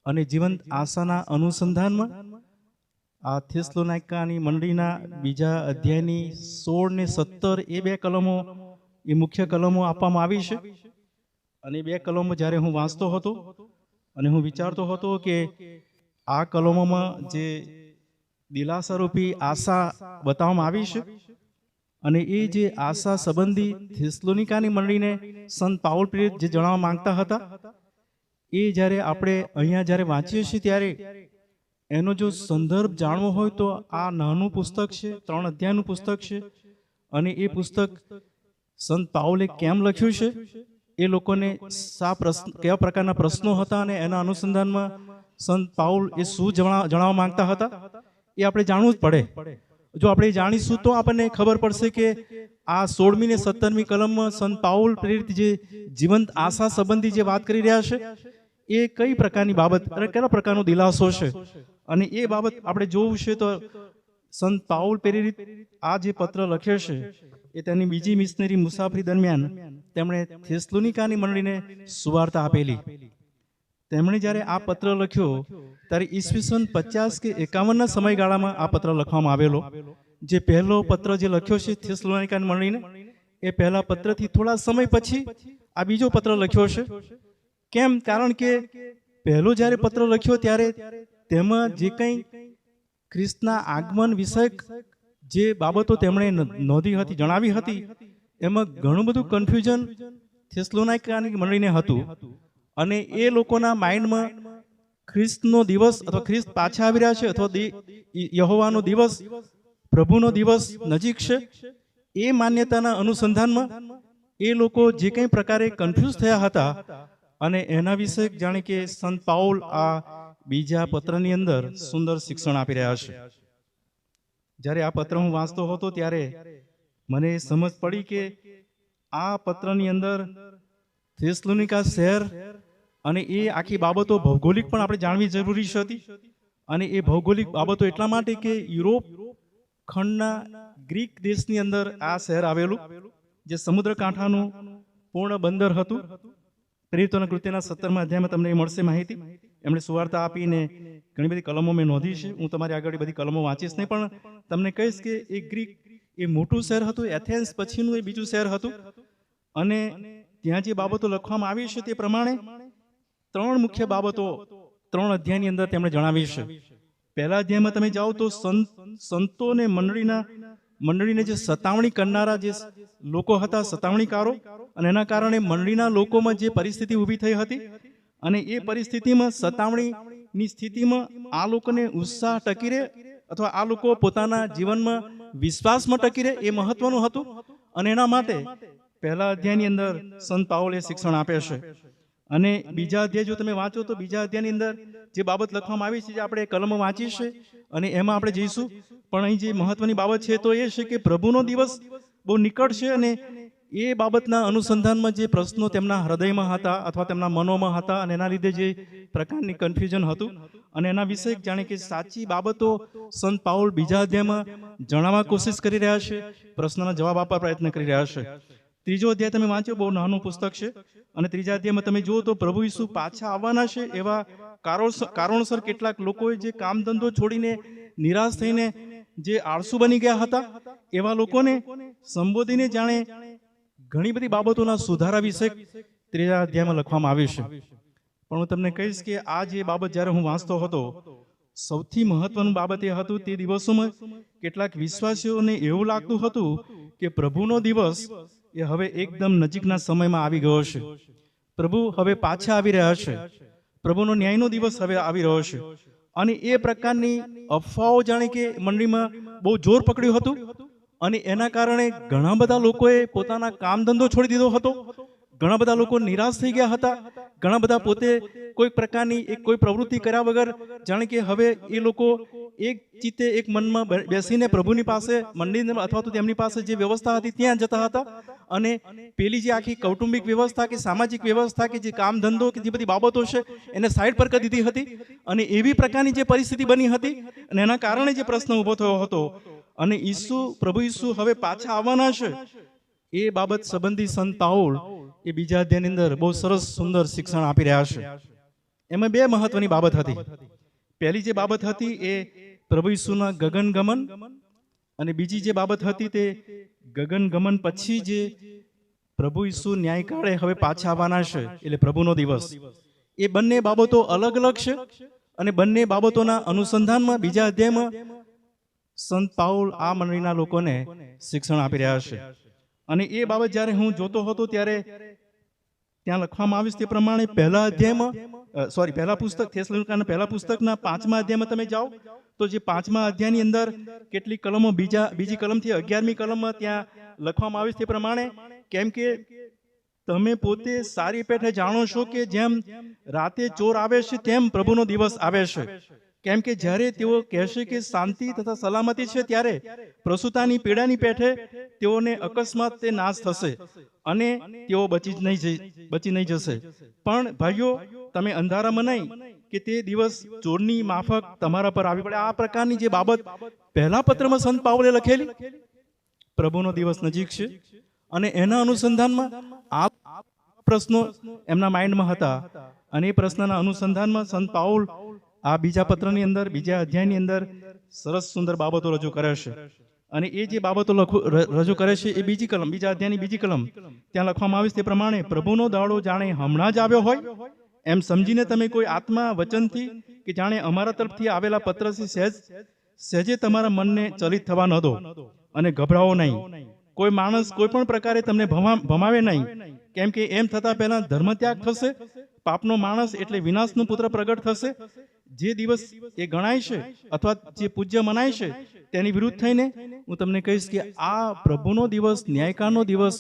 અને જીવંત આશાના અનુસંધાનમાં આ થેસલોનિકાની મંડળીના બીજા અધ્યાયની 16 ને 17 એ બે કલમો, એ મુખ્ય કલમો આપવામાં આવી છે. અને બે કલમો જ્યારે હું વાંચતો હતો અને હું વિચારતો હતો કે આ કલમોમાં જે દિલાસારૂપી આશા બતાવવામાં આવી છે, અને એ જે આશા સંબંધી થેસલોનિકાની મંડળીને સંત પાઉલ પ્રેરિત જે જણાવવા માંગતા હતા, એ જ્યારે આપણે અહીંયા જ્યારે વાંચીએ છીએ ત્યારે એનો જો સંદર્ભ જાણવો હોય તો આ નાનું પુસ્તક છે, 3 અધ્યાયનું પુસ્તક છે. અને એ પુસ્તક સંત પાઉલે કેમ લખ્યું છે, એ લોકોને કેવા પ્રકારના પ્રશ્નો હતા અને એના અનુસંધાનમાં સંત પાઉલ એ શું જણાવવા માંગતા હતા, એ આપણે જાણવું જ પડે. જો આપણે જાણીશું તો આપણને ખબર પડશે કે આ 16મી ને 17મી કલમમાં સંત પાઉલ પ્રેરિત જે જીવંત આશા સંબંધી જે વાત કરી રહ્યા છે, એ કઈ પ્રકારની બાબત અને કયા પ્રકારનો દિલાસો છે. અને એ બાબત આપણે જોવું છે તો સંત પાઉલ પ્રેરિત આ જે પત્ર લખ્યો છે, એ તેની બીજી મિશનરી મુસાફરી દરમિયાન તેમણે થેસલોનિકાની મંડળીને સુવાર્તા આપેલી. તેમણે જ્યારે આ પત્ર લખ્યો ત્યારે ઈસવીસન 50 કે 51ના સમયગાળામાં આ પત્ર લખવામાં આવેલો. જે પહેલો પત્ર જે લખ્યો છે થેસલોનિકાની મંડળીને, એ પહેલા પત્રથી થોડા સમય પછી આ બીજો પત્ર લખ્યો છે. કેમ? કારણ કે પહેલો જ્યારે પત્ર લખ્યો ત્યારે તેમાં જે કંઈ ખ્રિસ્તના આગમન વિષયક જે બાબતો તેમણે નોંધી હતી, જણાવી હતી, એમાં ઘણું બધું કન્ફ્યુઝન થેસલોનિકાની મંડળીને હતું. અને એ લોકોના માઇન્ડમાં ખ્રિસ્તનો દિવસ અથવા ખ્રિસ્ત પાછા આવી રહ્યા છે અથવા યહોવાનો દિવસ, પ્રભુનો દિવસ નજીક છે, એ માન્યતાના અનુસંધાનમાં એ લોકો જે કંઈ પ્રકારે કન્ફ્યુઝ થયા હતા. અને એના વિશે જાણે કે સંત પાઉલ આ બીજા પત્રની અંદર સુંદર શિક્ષણ આપી રહ્યા છે. જ્યારે આ પત્ર હું વાંચતો હતો ત્યારે મને સમજ પડી કે આ પત્રની અંદર થેસલોનિકા શહેર અને એ આખી બાબતો ભૌગોલિક પણ આપણે જાણવી જરૂરી હતી. અને એ ભૌગોલિક બાબતો એટલા માટે કે યુરોપ ખંડના ગ્રીક દેશની અંદર આ શહેર આવેલું, જે સમુદ્ર કાંઠાનું પૂર્ણ બંદર હતું. પ્રેરિતોના કૃત્યના 17મા અધ્યાયમાં તમને એ મળશે માહિતી. એમણે સુવાર્તા આપીને ઘણી બધી કલમો મેં નોંધી છે. હું તમારી આગળ બધી કલમો વાંચીશ નહીં, પણ તમને કહીશ કે એ ગ્રીક એ મોટું શહેર હતું. એથેન્સ પછીનું એ બીજું શહેર હતું. અને ત્યાં જે બાબતો લખવામાં આવી છે તે પ્રમાણે 3 મુખ્ય બાબતો 3 અધ્યાયની અંદર તેમણે જણાવી છે. પહેલા અધ્યાયમાં તમે જાઓ તો સંતોને મંડળીને જે સતાવણી કરનારા જે લોકો હતા, સતાવણીકારો, અને એના કારણે મંડળીના લોકોમાં જે પરિસ્થિતિ ઊભી થઈ હતી, અને એ પરિસ્થિતિમાં સતાવણીની સ્થિતિમાં આ લોકોને ઉત્સાહ ટકી રહે અથવા આ લોકો પોતાના જીવનમાં વિશ્વાસમાં ટકી રહે, એ મહત્વનું હતું. અને એના માટે પહેલા અધ્યાયની અંદર સંત પાઉલ એ શિક્ષણ આપે છે. અને બીજા અધ્યાય જો તમે વાંચો તો બીજા અધ્યાયની અંદર જે બાબત લખવામાં આવી છે, જે આપણે કલમો વાંચી છે અને એમાં આપણે જઈશું. પણ અહીં જે મહત્વની બાબત છે તો એ છે કે પ્રભુનો દિવસ બહુ નિકટ છે. અને એ બાબતના અનુસંધાનમાં જે પ્રશ્નો તેમના હૃદયમાં હતા અથવા તેમના મનોમાં હતા, અને એના લીધે જે પ્રકારની કન્ફ્યુઝન હતું, અને એના વિશે જાણે કે સાચી બાબતો સંત પાઉલ બીજા અધ્યાયમાં જણાવવા કોશિશ કરી રહ્યા છે, પ્રશ્નના જવાબ આપવા પ્રયત્ન કરી રહ્યા છે. ત્રીજો અધ્યાય તમે વાંચો, બહુ નાનું પુસ્તક છે. અને ત્રીજા અધ્યાયમાં તમે જુઓ તો પ્રભુ ઈસુ પાછા આવવાના છે એવા કારણોસર કેટલાક લોકોએ જે કામ ધંધો છોડીને નિરાશ થઈને જે આળસુ બની ગયા હતા એવા લોકોને સંબોધીને જાણે ઘણી બધી બાબતોના સુધારા વિશે 3 અધ્યાયમાં લખવામાં આવ્યું છે. પણ હું તમને કહીશ કે આ જે બાબત જ્યારે હું વાંચતો હતો, સૌથી મહત્વનું બાબત એ હતું તે દિવસોમાં કેટલાક વિશ્વાસીઓને એવું લાગતું હતું કે પ્રભુનો દિવસ એ હવે એકદમ નજીકના સમયમાં આવી ગયો છે. પ્રભુ હવે પાછા આવી રહ્યા છે. પ્રભુનો ન્યાયનો દિવસ હવે આવી રહ્યો છે. અને એ પ્રકારની અફવાઓ જાણે કે મંડળીમાં બહુ જોર પકડ્યું હતું. અને એના કારણે ઘણા બધા લોકોએ પોતાના કામ ધંધો છોડી દીધો હતો. ઘણા બધા લોકો નિરાશ થઈ ગયા હતા. ઘણા બધા પોતે કોઈ પ્રકારની કોઈ પ્રવૃત્તિ કર્યા વગર જાણે કે હવે એ લોકો એક ચિત્તે એક મનમાં બેસીને પ્રભુની પાસે મંદિર અથવા તો તેમની પાસે જે વ્યવસ્થા હતી ત્યાં જતા હતા. અને પેલી જે આખી કૌટુંબિક વ્યવસ્થા કે સામાજિક વ્યવસ્થા કે જે કામ ધંધો કે જે બધી બાબતો છે એને સાઈડ પર કરી દીધી હતી. અને એવી પ્રકારની જે પરિસ્થિતિ બની હતી અને એના કારણે જે પ્રશ્ન ઊભો થયો હતો અને પ્રભુ ઈસુ હવે પાછા આવવાના છે એ બાબત સંબંધી સંત પાઉલ એ બીજા અધ્યાયની અંદર બહુ સરસ સુંદર શિક્ષણ આપી રહ્યા છે. એમાં 2 મહત્વની બાબત હતી. પહેલી જે બાબત હતી એ પ્રભુ ઈસુના ગગનગમન, અને બીજી જે બાબત હતી તે ગગનગમન પછી જે પ્રભુ ઈસુ ન્યાયકાળે હવે પાછા આવવાના છે એટલે પ્રભુનો દિવસ. એ બંને બાબતો અલગ અલગ છે અને બંને બાબતોના અનુસંધાનમાં બીજા અધ્યાયમાં સંત પાઉલ આ મંડળીના લોકોને શિક્ષણ આપી રહ્યા છે. અને એ બાબત જ્યારે હું જોતો હતો ત્યારે ત્યાં લખવામાં આવ્યું તે પ્રમાણે પહેલા પુસ્તક થેસલોનિકાના પહેલા પુસ્તકના 5મા અધ્યાયમાં તમે જાઓ તો જે 5મા અધ્યાયની અંદર કેટલી કલમો બીજી કલમથી 11મી કલમમાં ત્યાં લખવામાં આવ્યું તે પ્રમાણે, કેમ કે તમે પોતે સારી પેઠે જાણો છો કે જેમ રાતે ચોર આવે છે તેમ પ્રભુનો દિવસ આવે છે. કેમ કે જ્યારે તેઓ કહેશે કે શાંતિ તથા સલામતી છે ત્યારે પ્રસૂતાની પીડાની પેઠે તેઓને અકસ્માત તે નાશ થશે અને તેઓ બચી નહીં જશે. પણ ભાઈઓ, તમે અંધારામાં નહીં કે તે દિવસ ચોરની માફક તમારા પર આવી પડે. આ પ્રકારની જે બાબત પહેલા પત્રમાં સંત પાઉલે લખેલી, પ્રભુનો દિવસ નજીક છે અને એના અનુસંધાનમાં આ પ્રશ્નો એમના માઇન્ડમાં હતા. અને એ પ્રશ્નના અનુસંધાનમાં સંત પાઉલ આ બીજા પત્રની અંદર બીજા અધ્યાયની અંદર સરસ સુંદર બાબતો રજૂ કરે છે. અને એ જે બાબતો રજૂ કરે છે એ બીજા અધ્યાયની બીજી કલમ ત્યાં લખવામાં આવે છે તે પ્રમાણે, પ્રભુનો દાડો જાણે હમણાં જ આવ્યો હોય એમ સમજીને તમે કોઈ આત્મા વચનથી કે જાણે અમારા તરફથી આવેલા પત્રથી સહેજે તમારા મનને ચલિત થવા ન દો અને ગભરાવો નહીં. કોઈ માણસ કોઈ પણ પ્રકારે તમને ભમાવે નહીં, કેમ કે એમ થતા પહેલા ધર્મત્યાગ થશે. પાપનો માણસ એટલે વિનાશનો પુત્ર પ્રગટ થશે. જે દિવસ એ ગણાય છે અથવા જે પૂજ્ય મનાય છે તેની વિરુદ્ધ થઈને હું તમને કહીશ કે આ પ્રભુનો દિવસ, ન્યાયકાળનો દિવસ,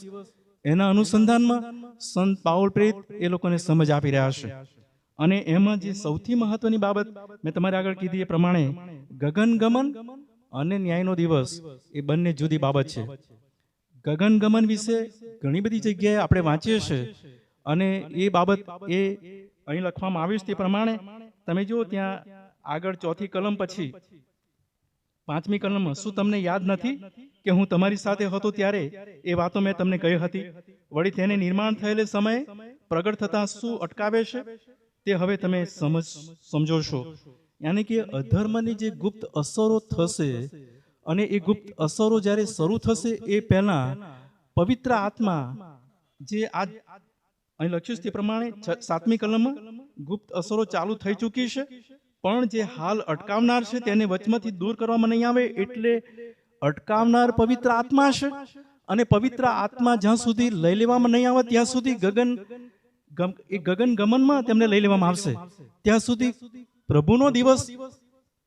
એના અનુસંધાનમાં સંત પાઉલ પ્રેરિત એ લોકોને સમજ આપી રહ્યા છે. અને એમાં જે સૌથી મહત્વની બાબત મેં તમારે આગળ કીધી એ પ્રમાણે ગગનગમન અને ન્યાયનો દિવસ એ બંને જુદી બાબત છે. ગગનગમન વિશે ઘણી બધી જગ્યાએ આપણે વાંચીએ છીએ અને એ બાબત એ અહીં લખવામાં આવ્યું છે તે પ્રમાણે તમે જુઓ ત્યાં આગળ 4થી કલમ પછી 5મી કલમમાં, શું તમને યાદ નથી કે હું તમારી સાથે હતો ત્યારે એ વાતો મેં તમને કહી હતી? વળી તેને નિર્માણ થયેલે સમયે પ્રગટ થતા શું અટકાવે છે તે હવે તમે સમજો છો. યાની કે અધર્મની જે ગુપ્ત અસરો થશે અને એ ગુપ્ત અસરો જ્યારે શરૂ થશે એ પહેલા પવિત્ર આત્મા જે અહીં લખ્યું છે તે પ્રમાણે 7મી કલમમાં ગુપ્ત અસરો ચાલુ થઈ ચૂકી છે, પણ જે હાલ અટકાવનાર છે તેને વચમાંથી દૂર કરવામાં નહીં આવે. એટલે અટકાવનાર પવિત્ર આત્મા છે અને પવિત્ર આત્મા જ્યાં સુધી લઈ લેવામાં નહીં આવે ત્યાં સુધી ગગનગમનમાં તેમને લઈ લેવામાં આવશે. ત્યાં સુધી પ્રભુનો દિવસ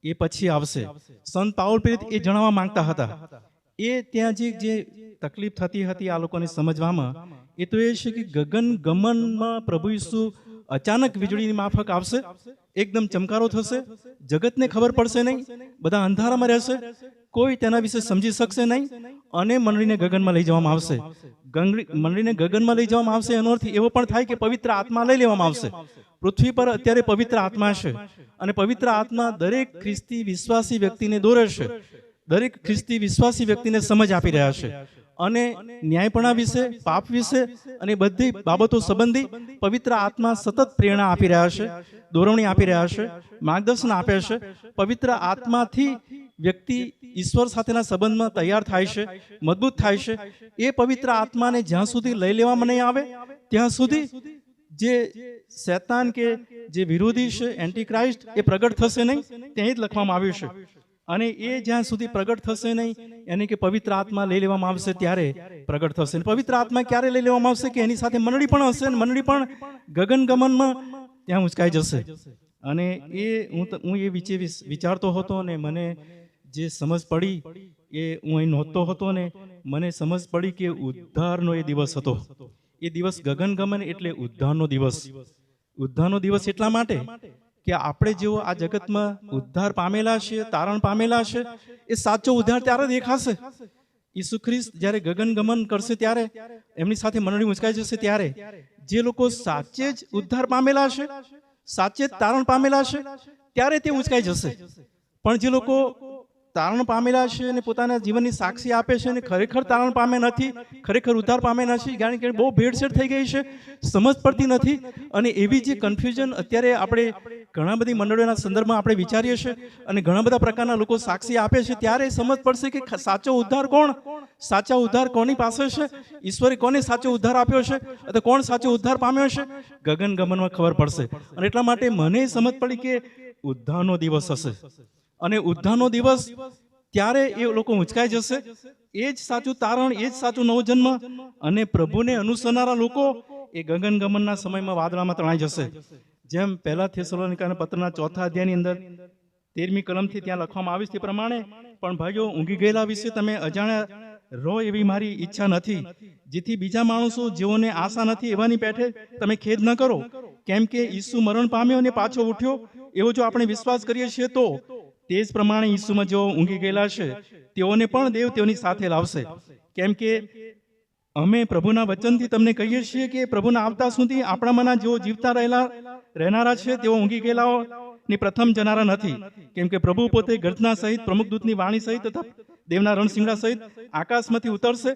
એ પછી આવશે. સંત પાઉલ પ્રેરિત એ જણાવવા માંગતા હતા. એ ત્યાં જે તકલીફ થતી હતી આ લોકોને સમજવામાં, એ તો એ છે કે ગગનગમનમાં પ્રભુ ઈસુ અચાનક વીજળીની માફક આવશે, એકદમ ચમકારો થશે, જગતને ખબર પડશે નહીં, બધા અંધારામાં રહેશે, કોઈ તેના વિશે સમજી શકશે નહીં અને મંડળીને ગગનમાં લઈ જવામાં આવશે. મંડળીને ગગનમાં લઈ જવામાં આવશે એનો અર્થ એવો પણ થાય કે પવિત્ર આત્મા લઈ લેવામાં આવશે. પૃથ્વી પર અત્યારે પવિત્ર આત્મા છે અને પવિત્ર આત્મા દરેક ખ્રિસ્તી વિશ્વાસી વ્યક્તિને દોરે છે, દરેક ખ્રિસ્તી વિશ્વાસી વ્યક્તિને સમજ આપી રહ્યા છે અને ન્યાયપણા વિશે, પાપ વિશે અને બધી બાબતો સંબંધી પવિત્ર આત્મા સતત પ્રેરણા આપી રહ્યા છે, દોરવણી આપી રહ્યા છે, માર્ગદર્શન આપે છે. પવિત્ર આત્માથી વ્યક્તિ ઈશ્વર સાથેના સંબંધમાં તૈયાર થાય છે, મજબૂત થાય છે. એ પવિત્ર આત્માને જ્યાં સુધી લઈ લેવામાં નહીં આવે ત્યાં સુધી જે શૈતાન કે જે વિરોધી છે, એન્ટીક્રાઇસ્ટ, એ પ્રગટ થશે નહીં. ત્યાં જ લખવામાં આવ્યું છે. અને એ જ્યાં સુધી પ્રગટ થશે નહીં, એને કે પવિત્ર આત્મા લઈ લેવામાં આવશે ત્યારે પ્રગટ થશે. પવિત્ર આત્મા ક્યારે લઈ લેવામાં આવશે કે એની સાથે મંડળી પણ હશે, અને મંડળી પણ ગગનગમનમાં ત્યાં ઉંચકાઈ જશે. અને એ હું એ વિચારતો હતો, અને મને જે સમજ પડી એ હું અહીં નહોતો હતો, ને મને સમજ પડી કે ઉદ્ધારનો એ દિવસ હતો. એ દિવસ ગગનગમન એટલે ઉદ્ધારનો દિવસ. ઉદ્ધારનો દિવસ એટલા માટે કે આપણે જેઓ આ જગતમાં ઉદ્ધાર પામેલા છે, તારણ પામેલા છે, એ સાચો ઉદ્ધાર ત્યારે દેખાશે. ઈસુ ખ્રિસ્ત જ્યારે ગગનગમન કરશે ત્યારે, એમની સાથે મંડળી ઉંચકાઈ જશે ત્યારે જે લોકો સાચે જ ઉદ્ધાર પામેલા છે, સાચે જ તારણ પામેલા છે, ત્યારે તે ઉંચકાઈ જશે. પણ જે લોકો તારણ પામેલા છે અને પોતાના જીવનની સાક્ષી આપે છે અને ખરેખર તારણ પામે નથી, ખરેખર ઉદ્ધાર પામે નથી, કારણ કે બહુ ભેળસેળ થઈ ગઈ છે, સમજ પડતી નથી. અને એવી જે કન્ફ્યુઝન અત્યારે આપણે ઘણા બધી મંડળીઓના સંદર્ભમાં આપણે વિચારીએ છીએ, અને ઘણા બધા પ્રકારના લોકો સાક્ષી આપે છે, ત્યારે સમજ પડશે કે સાચો ઉદ્ધાર કોણ, સાચા ઉદ્ધાર કોની પાસે છે, ઈશ્વરે કોને સાચો ઉદ્ધાર આપ્યો છે, અથવા કોણ સાચો ઉદ્ધાર પામ્યો છે, ગગનગમનમાં ખબર પડશે. અને એટલા માટે મને સમજ પડી કે ઉદ્ધારનો દિવસ હશે, અને ઉદ્ધારનો દિવસ ત્યારે એ લોકો ઉંચકાઈ જશે. એ જ સાચું તારણ, એ જ સાચું નવો જન્મ. અને પ્રભુને અનુસરનારા લોકો એ ગગનગમનના સમયમાં વાદળામાં તણાઈ જશે. જેમ પહેલા થેસલોનિકાના પત્રના 4થા અધ્યાયની અંદર 13મી કલમથી ત્યાં લખવામાં આવ્યું છે તે પ્રમાણે, પણ ભાઈઓ, ઊંઘી ગયેલા વિશે તમે અજાણ્યા રહો એવી મારી ઈચ્છા નથી, જેથી બીજા માણસો જેઓને આશા નથી એવાની પેઠે તમે ખેદ ન કરો. કેમ કે ઈસુ મરણ પામ્યો અને પાછો ઉઠ્યો એવો જો આપણે વિશ્વાસ કરીએ છીએ, તો તે જ પ્રમાણે ઈસુમાં જેઓ ઊંઘી ગયેલા છે તેઓને પણ દેવ તેઓની સાથે લાવશે. કેમ કે અમે પ્રભુના વચનથી તમને કહીએ છીએ કે પ્રભુના આવતા સુધી આપણામાંના જેઓ જીવતા રહેનારા છે તેઓ ઊંઘી ગયેલાઓની પ્રથમ જનારા નથી. કેમ કે પ્રભુ પોતે ગર્જના સહિત, પ્રમુખ દૂતની વાણી સહિત તથા દેવના રણશિંગડા સહિત આકાશમાંથી ઉતરશે.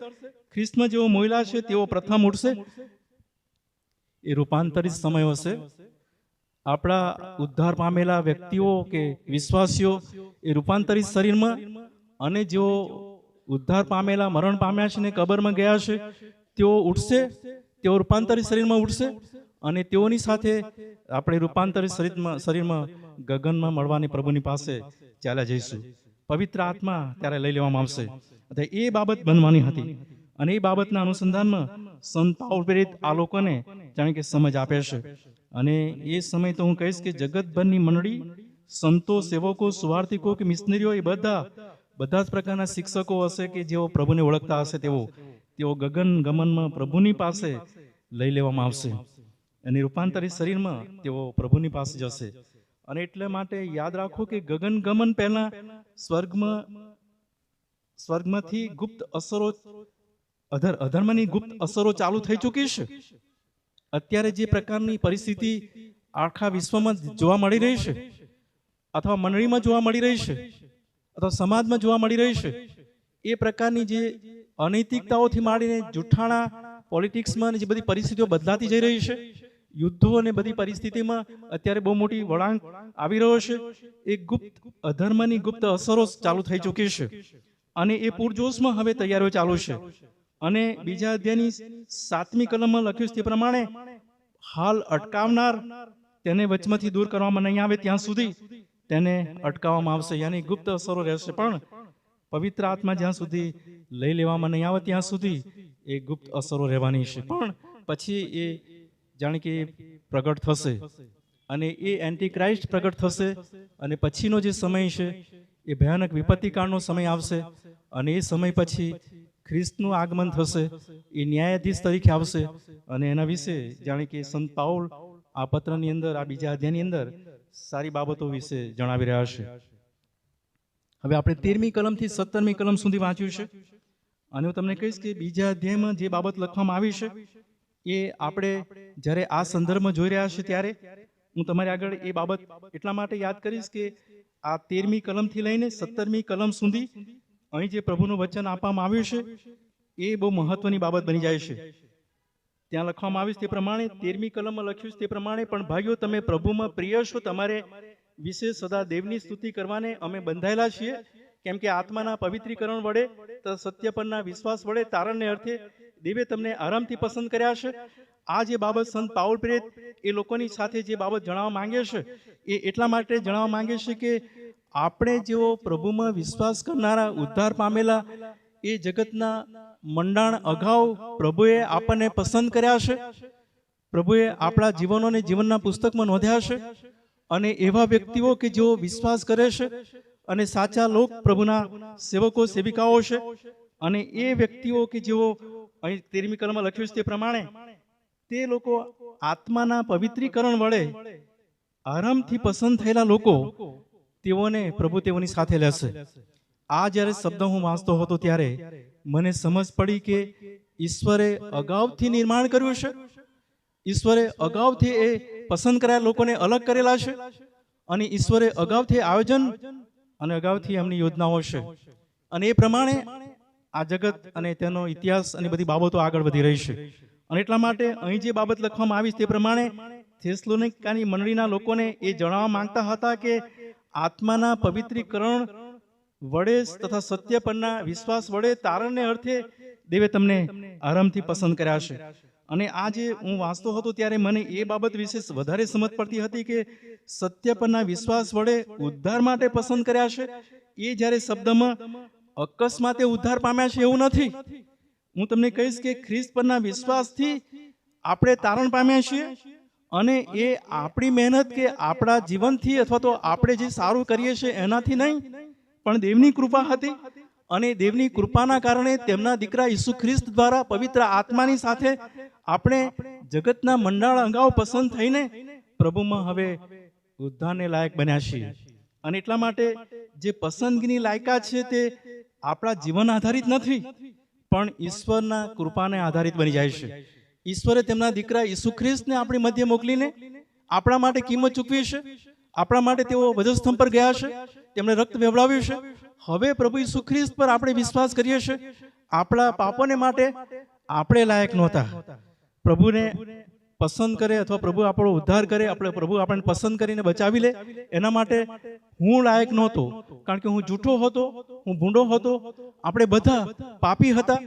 ખ્રિસ્તમાં જેઓ મોયલા છે તેઓ પ્રથમ ઉઠશે. એ રૂપાંતરિત સમય હશે. આપણા ઉદ્ધાર પામેલા વ્યક્તિઓ કે વિશ્વાસીઓ એ રૂપાંતરિત શરીરમાં, અને જેઓ ઉદ્ધાર પામેલા, મરણ પામ્યા છે ને કબરમાં ગયા છે, તેઓ ઉઠશે, તેઓ રૂપાંતરિત શરીરમાં ઉઠશે, અને તેઓની સાથે આપણે રૂપાંતરિત શરીરમાં ગગનમાં મળવાની પ્રભુની પાસે ચાલ્યા જઈશું. પવિત્ર આત્મા ત્યારે લઈ લેવામાં આવશે. એ બાબત બનવાની હતી, અને એ બાબતના અનુસંધાનમાં સંત પાઉલ પ્રેરિત આ લોકોને જાણે કે સમજ આપે છે. અને એ સમય તો હું કહીશ કે જગતભરની મંડળી, સંતો, સેવકો, સુવાર્થિકો કે મિશનરીઓ, એ બધા જ પ્રકારના શિક્ષકો હશે કે જેઓ પ્રભુને ઓળખતા હશે, તેઓ ગગનગમનમાં પ્રભુની પાસે લઈ લેવામાં આવશે, અને રૂપાંતરિત શરીરમાં તેઓ પ્રભુની પાસે જશે. અને એટલા માટે યાદ રાખો કે ગગનગમન પહેલા સ્વર્ગમાંથી ગુપ્ત અસરો, અધર્મની ગુપ્ત અસરો ચાલુ થઈ ચૂકી છે. અત્યારે જે પ્રકારની પરિસ્થિતિ આખા વિશ્વમાં જોવા મળી રહી છે, અથવા મંડળીમાં જોવા મળી રહી છે, અથવા સમાજમાં જોવા મળી રહી છે, એ પ્રકારની જે અનૈતિકતાઓથી માંડીને જૂઠાણા પોલિટિક્સમાં જે બધી પરિસ્થિતિઓ બદલાતી જઈ રહી છે, યુદ્ધો અને બધી પરિસ્થિતિમાં અત્યારે બહુ મોટી વળાંક આવી રહ્યો છે. એ ગુપ્ત અધર્મની ગુપ્ત અસરો ચાલુ થઈ ચૂકી છે, અને એ પૂરજોશમાં હવે તૈયારીઓ ચાલુ છે. અને બીજા અધ્યાયની 7મી કલમમાં લખ્યું છે તે પ્રમાણે, હાલ અટકાવનાર તેને વચમાંથી દૂર કરવામાં નહીં આવે ત્યાં સુધી તેને અટકાવવામાં આવશે. યાની ગુપ્ત અસરો રહેશે, પણ પવિત્ર આત્મા જ્યાં સુધી લઈ લેવામાં નહીં આવે ત્યાં સુધી એ ગુપ્ત અસરો રહેવાની છે. પણ પછી એ જાણે કે પ્રગટ થશે, અને એ એન્ટીક્રાઇસ્ટ પ્રગટ થશે, અને પછીનો જે સમય છે એ ભયાનક વિપત્તિકાળનો સમય આવશે. અને એ સમય પછી ખ્રિસ્તનું આગમન થશે, એ ન્યાયાધીશ તરીકે આવશે. અને એના વિશે જાણે કે સંત પાઉલ આ પત્રની અંદર, આ બીજા અધ્યાયની અંદર સારી બાબતો વિશે જણાવી રહ્યા છે. હવે આપણે 13મી કલમથી 17મી કલમ સુધી વાંચ્યું છે, અને હું તમને કહીશ કે બીજા અધ્યાયમાં જે બાબત લખવામાં આવી છે એ આપણે જ્યારે આ સંદર્ભમાં જોઈ રહ્યા છે ત્યારે હું તમારી આગળ એ બાબત એટલા માટે યાદ કરીશ કે આ 13મી કલમથી લઈને 17મી કલમ સુધી અહીં જે પ્રભુનું વચન આપવામાં આવ્યું છે એ બહુ મહત્વની બાબત બની જાય છે. ત્યાં લખવામાં આવ્યું છે તે પ્રમાણે 13મી કલમમાં લખ્યું છે તે પ્રમાણે, પણ ભાઈઓ તમે પ્રભુમાં પ્રિય છો, તમારે વિશે સદા દેવની સ્તુતિ કરવાને અમે બંધાયેલા છીએ, કેમ કે આત્માના પવિત્રીકરણ વડે તથા સત્ય પરના વિશ્વાસ વડે તારણને અર્થે દેવે તમને આરામથી પસંદ કર્યા છે. આ જે બાબત સંત પાઉલ પ્રેરિત એ લોકોની સાથે જે બાબત જણાવવા માંગે છે એ એટલા માટે જણાવવા માંગે છે કે આપણે જેઓ પ્રભુમાં વિશ્વાસ કરનારા, ઉદ્ધાર પામેલા, એ જગતના મંડાણ અગાઉ પ્રભુએ આપણને પસંદ કર્યા છે. પ્રભુએ આપણા જીવનોને જીવનના પુસ્તકમાં નોંધ્યા છે. અને એવા વ્યક્તિઓ કે જેઓ વિશ્વાસ કરે છે અને સાચા લોક પ્રભુના સેવકો સેવિકાઓ છે. અને એ વ્યક્તિઓ કે જેઓ અહીં 13મી કલમમાં લખ્યું છે તે પ્રમાણે તે લોકો આત્માના પવિત્રીકરણ વડે આરામથી પસંદ થયેલા લોકો, તેઓને પ્રભુ તેઓની સાથે લેશે. આ જ્યારે શબ્દ હું વાંચતો હતો ત્યારે મને સમજ પડી કે ઈશ્વરે અગાઉથી નિર્માણ કર્યું છે. ઈશ્વરે અગાઉથી એ પસંદ કરેલા લોકોને અલગ કરેલા છે. અને ઈશ્વરે અગાઉથી આયોજન અને અગાઉથી એમની યોજનાઓ છે. અને એ પ્રમાણે આ જગત અને તેનો ઇતિહાસ અને બધી બાબતો આગળ વધી રહી છે. અને એટલા માટે અહીં જે બાબત લખવામાં આવી તે પ્રમાણે થેસલોનિકાની મંડળીના લોકોને એ જણાવવા માંગતા હતા કે આત્માના પવિત્રીકરણ વડે તથા સત્ય પરના વિશ્વાસ વડે તારણને અર્થે દેવે તમને આરામથી પસંદ કર્યા છે. અને આ જે હું વાંચતો હતો ત્યારે મને એ બાબત વિશે વધારે સમજ પડતી હતી કે સત્ય પરના વિશ્વાસ વડે ઉદ્ધાર માટે પસંદ કર્યા છે. એ જ્યારે શબ્દમાં અકસ્માતે ઉદ્ધાર પામ્યા છે એવું નથી. હું તમને કહીશ કે ખ્રિસ્ત પરના વિશ્વાસથી આપણે તારણ પામ્યા છીએ. અને એ આપણી મહેનત કે આપણા જીવનથી અથવા તો આપણે જે સારું કરીએ છીએ એનાથી નહીં, પણ દેવની કૃપા હતી. અને દેવની કૃપાના કારણે તેમના દીકરા ઈસુ ખ્રિસ્ત દ્વારા પવિત્ર આત્માની સાથે આપણે જગતના મંડાળ અગાઉ પસંદ થઈને પ્રભુમાં હવે ઉદ્ધારને લાયક બન્યા છીએ. અને એટલા માટે જે પસંદગીની લાયકાત છે તે આપણા જીવન આધારિત નથી, પણ ઈશ્વરના કૃપાને આધારિત બની જાય છે. ઈશ્વરે તેમના દીકરા ઈસુ ખ્રિસ્તને આપણી મધ્ય મોકલીને આપણા માટે કિંમત ચૂકવી છે. આપણા માટે તેઓ વધસ્તંભ પર ગયા છે, તેમણે રક્ત વહેવડાવ્યું છે. હવે પ્રભુ ઈસુ ખ્રિસ્ત પર આપણે વિશ્વાસ કરીએ છીએ. આપણા પાપોને માટે આપણે લાયક નહોતા. પ્રભુને પસંદ કરે અથવા પ્રભુ આપણો ઉદ્ધાર કરે, પ્રભુ આપણને પસંદ કરીને બચાવી લે, એના માટે હું લાયક નહોતો. કારણ કે હું જૂઠો હતો, હું ભૂંડો હતો, આપણે બધા પાપી હતા.